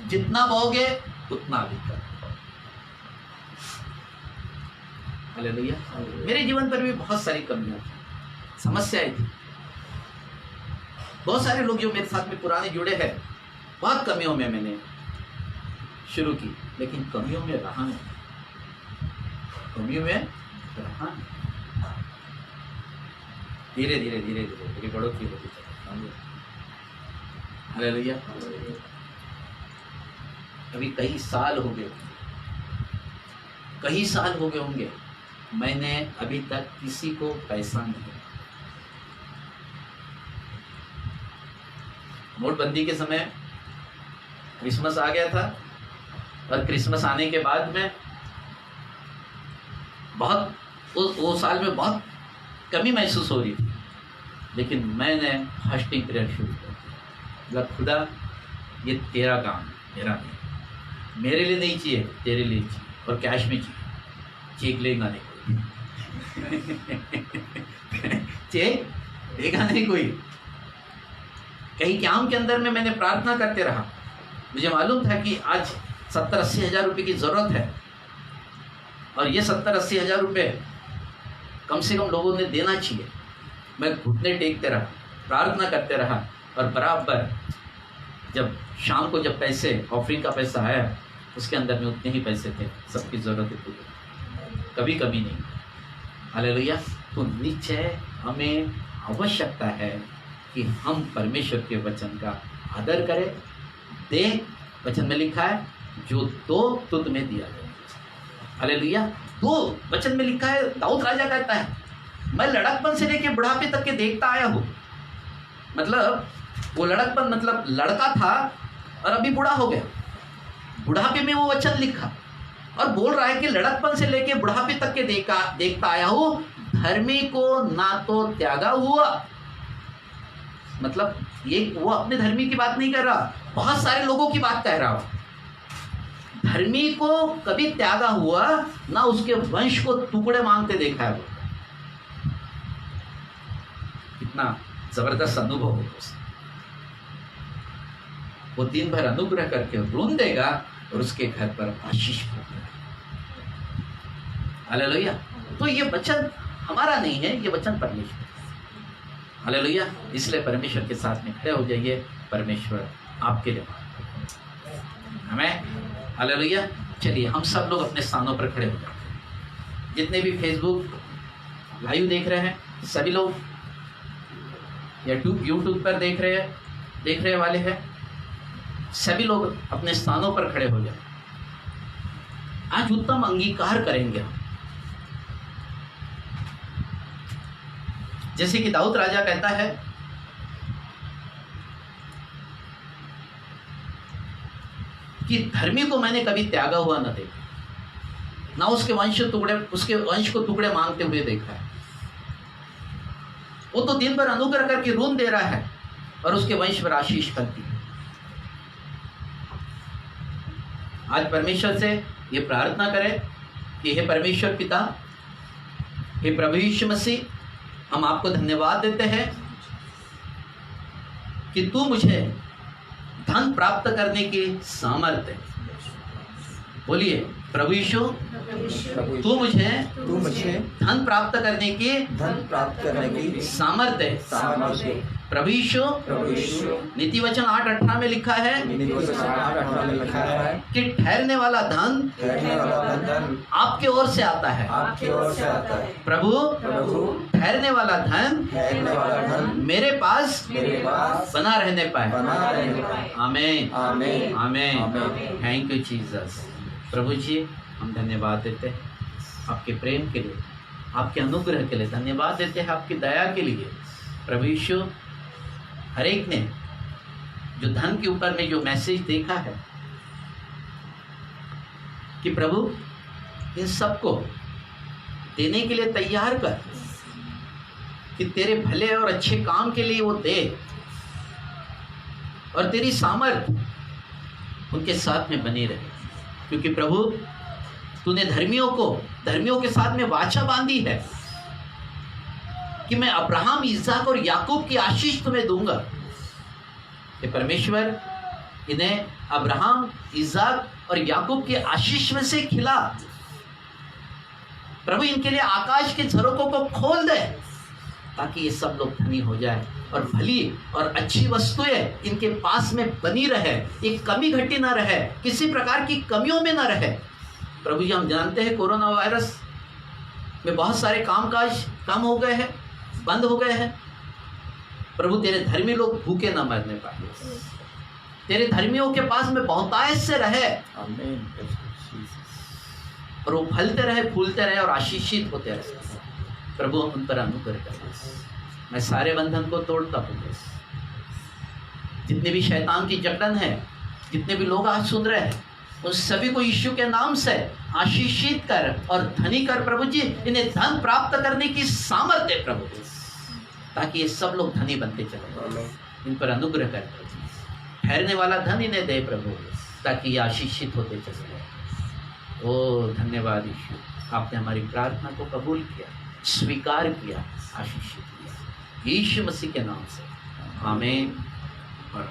A: जितना बोओगे उतना अधिक करो। हालेलुया। मेरे जीवन पर भी बहुत सारी कमियां थी, समस्याएं थी। बहुत सारे लोग जो मेरे साथ में पुराने जुड़े हैं, बहुत कमियों में मैंने शुरू की, लेकिन कमियों में रहा नहीं, कमियों में रहा नहीं। धीरे धीरे धीरे धीरे मेरी बढ़ोतरी होती चली। हालेलुया। अभी कई साल हो गए, कई साल हो गए होंगे, मैंने अभी तक किसी को पैसा नहीं दिया। नोटबंदी के समय क्रिसमस आ गया था, और क्रिसमस आने के बाद में बहुत वो साल में बहुत कमी महसूस हो रही थी, लेकिन मैंने फास्टिंग पीरियड शुरू कर दिया। खुदा, ये तेरा काम, मेरा नहीं, मेरे लिए नहीं चाहिए, तेरे लिए चाहिए, और कैश में चाहिए, चेक लेगा नहीं कोई। चेक देगा नहीं कोई। कहीं कैंप के अंदर में मैंने प्रार्थना करते रहा। मुझे मालूम था कि आज 70-80 हज़ार रुपये की ज़रूरत है, और ये 70-80 हज़ार रुपये कम से कम लोगों ने देना चाहिए। मैं घुटने टेकते रहा, प्रार्थना करते रहा, और बराबर जब शाम को जब पैसे, ऑफरिंग का पैसा आया, उसके अंदर में उतने ही पैसे थे, सबकी ज़रूरत पूरी, कभी कभी नहीं। हालेलुया। तो निश्चय हमें आवश्यकता है कि हम परमेश्वर के वचन का आदर करें। दे, वचन में लिखा है, जो दो तो तुम्हें दिया जाएगा। हालेलुया। दो, वचन में लिखा है, दाऊद राजा कहता है, मैं लड़कपन से लेके बुढ़ापे तक के देखता आया हूँ। मतलब वो लड़कपन मतलब लड़का था और अभी बूढ़ा हो गया, बुढ़ापे में वो वचन लिखा, और बोल रहा है कि लड़कपन से लेके बुढ़ापे तक के देखता आया हूँ, धर्मी को ना तो त्यागा हुआ। मतलब ये वो अपने धर्मी की बात नहीं कर रहा, बहुत सारे लोगों की बात कह रहा। धर्मी को कभी त्यागा हुआ ना, उसके वंश को टुकड़े मांगते देखा है। वो कितना जबरदस्त अनुभव हो। वो दिन भर अनुग्रह करके ऋण देगा और उसके घर पर आशीष होगा। हालेलुया। तो ये वचन हमारा नहीं है, ये वचन परमेश्वर। हालेलुया। इसलिए परमेश्वर के साथ में खड़े हो जाइए, परमेश्वर आपके लिए। हमें हालेलुया। चलिए हम सब लोग अपने स्थानों पर खड़े हो जाते हैं। जितने भी फेसबुक लाइव देख रहे हैं, सभी लोग या यूट्यूब पर देख रहे वाले हैं, सभी लोग अपने स्थानों पर खड़े हो जाए। आज उत्तम अंगीकार करेंगे हम। जैसे कि दाऊद राजा कहता है कि धर्मी को मैंने कभी त्यागा हुआ न देखा, ना उसके वंश को टुकड़े मांगते हुए देखा है। वो तो दिन भर अनुग्रह करके ऋण दे रहा है और उसके वंश पर आशीष करती है। आज परमेश्वर से ये प्रार्थना करें कि हे परमेश्वर पिता, हे प्रभु यीशु मसीह, हम आपको धन्यवाद देते हैं कि तू मुझे धन प्राप्त करने की सामर्थ्य, बोलिए प्रभु यीशु, तू मुझे धन प्राप्त करने की सामर्थ्य। प्रभु यीशु, नीति वचन 8:18 में लिखा है कि ठहरने वाला धन आपके ओर से आता है। प्रभु, ठहरने वाला धन मेरे पास बना रहने पाए। आमीन, आमीन। Thank you Jesus. प्रभु जी, हम धन्यवाद देते हैं आपके प्रेम के लिए, आपके अनुग्रह के लिए धन्यवाद देते हैं, आपकी दया के लिए। प्रभु यीशु, हर एक ने जो धन के ऊपर में जो मैसेज देखा है कि प्रभु इन सबको देने के लिए तैयार कर, कि तेरे भले और अच्छे काम के लिए वो दे, और तेरी सामर्थ उनके साथ में बनी रहे। क्योंकि प्रभु तूने धर्मियों के साथ में वाचा बांधी है कि मैं अब्राहम, इसहाक और याकूब की आशीष तुम्हें दूंगा। ये परमेश्वर इन्हें अब्राहम, इसहाक और याकूब की आशीष में से खिला। प्रभु इनके लिए आकाश के झरोकों को खोल दे ताकि ये सब लोग धनी हो जाए और भली और अच्छी वस्तुएं इनके पास में बनी रहे, एक कमी घटी ना रहे, किसी प्रकार की कमियों में ना रहे। प्रभु जी, हम जानते हैं कोरोना वायरस में बहुत सारे कामकाज कम हो गए हैं, बंद हो गए हैं। प्रभु तेरे धर्मी लोग भूखे ना मरने पाए, तेरे धर्मियों के पास में बहुतायत से रहे और वो फलते रहे, फूलते रहे और आशीषित होते रहे। प्रभु उन पर अनुग्रह कर। मैं सारे बंधन को तोड़ता हूँ। जितने भी शैतान की जकड़न है, जितने भी लोग आज सुन रहे हैं, उन सभी को यीशु के नाम से आशीषित कर और धनी कर। प्रभु जी, इन्हें धन प्राप्त करने की सामर्थ्य दे प्रभु, ताकि ये सब लोग धनी बनते चले। इन पर अनुग्रह कर, ठहरने वाला धन इन्हें दे प्रभु, ताकि ये आशीषित होते चले। ओ धन्यवाद यीशु, आपने हमारी प्रार्थना को कबूल किया, स्वीकार किया, आशीषित किया यीशु मसीह के नाम से। आमीन और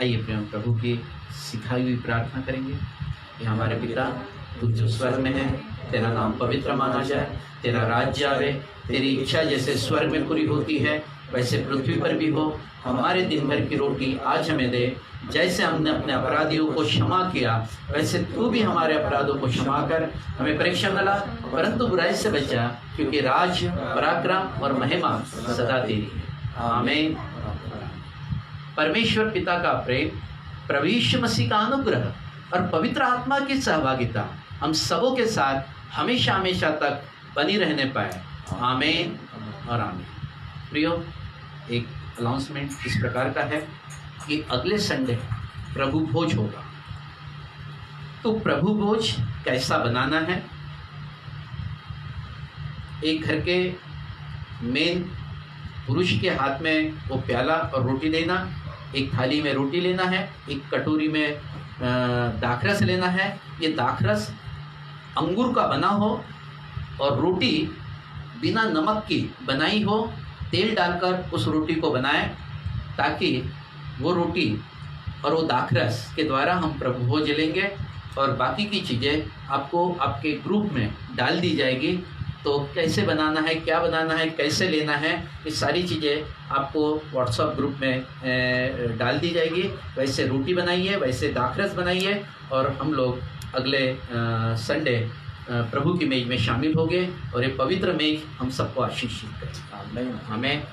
A: आइए प्रेम प्रभु की सिखाई हुई प्रार्थना करेंगे। ये हमारे पिता, तू जो स्वर्ग में है, तेरा नाम पवित्र माना जाए, तेरा राज्य आवे, तेरी इच्छा जैसे स्वर्ग में पूरी होती है वैसे पृथ्वी पर भी हो। हमारे दिन भर की रोटी आज हमें दे, जैसे हमने अपने अपराधियों को क्षमा किया वैसे तू भी हमारे अपराधों को क्षमा कर। हमें परीक्षा मिला परंतु बुराई से बचा, क्योंकि राज, पराक्रम और महिमा सदा तेरी है। आमीन। परमेश्वर पिता का प्रेम, प्रभु यीशु मसीह का अनुग्रह और पवित्र आत्मा की सहभागिता हम सबों के साथ हमेशा हमेशा तक बनी रहने पाए। आमीन और आमीन। प्रियो, एक अनाउंसमेंट इस प्रकार का है कि अगले संडे प्रभु भोज होगा। तो प्रभु भोज कैसा बनाना है? एक घर के मेन पुरुष के हाथ में वो प्याला और रोटी देना, एक थाली में रोटी लेना है, एक कटोरी में दाखरस लेना है। ये दाखरस अंगूर का बना हो और रोटी बिना नमक की बनाई हो, तेल डालकर उस रोटी को बनाएं, ताकि वो रोटी और वो दाखरस के द्वारा हम प्रभु भोज लेंगे और बाकी की चीज़ें आपको आपके ग्रुप में डाल दी जाएगी। तो कैसे बनाना है, क्या बनाना है, कैसे लेना है, ये सारी चीज़ें आपको व्हाट्सएप ग्रुप में डाल दी जाएगी। वैसे रोटी बनाइए, वैसे दाखरस बनाइए और हम लोग अगले संडे प्रभु की मेज में शामिल होंगे और ये पवित्र मेज हम सबको आशीषित करें। हमें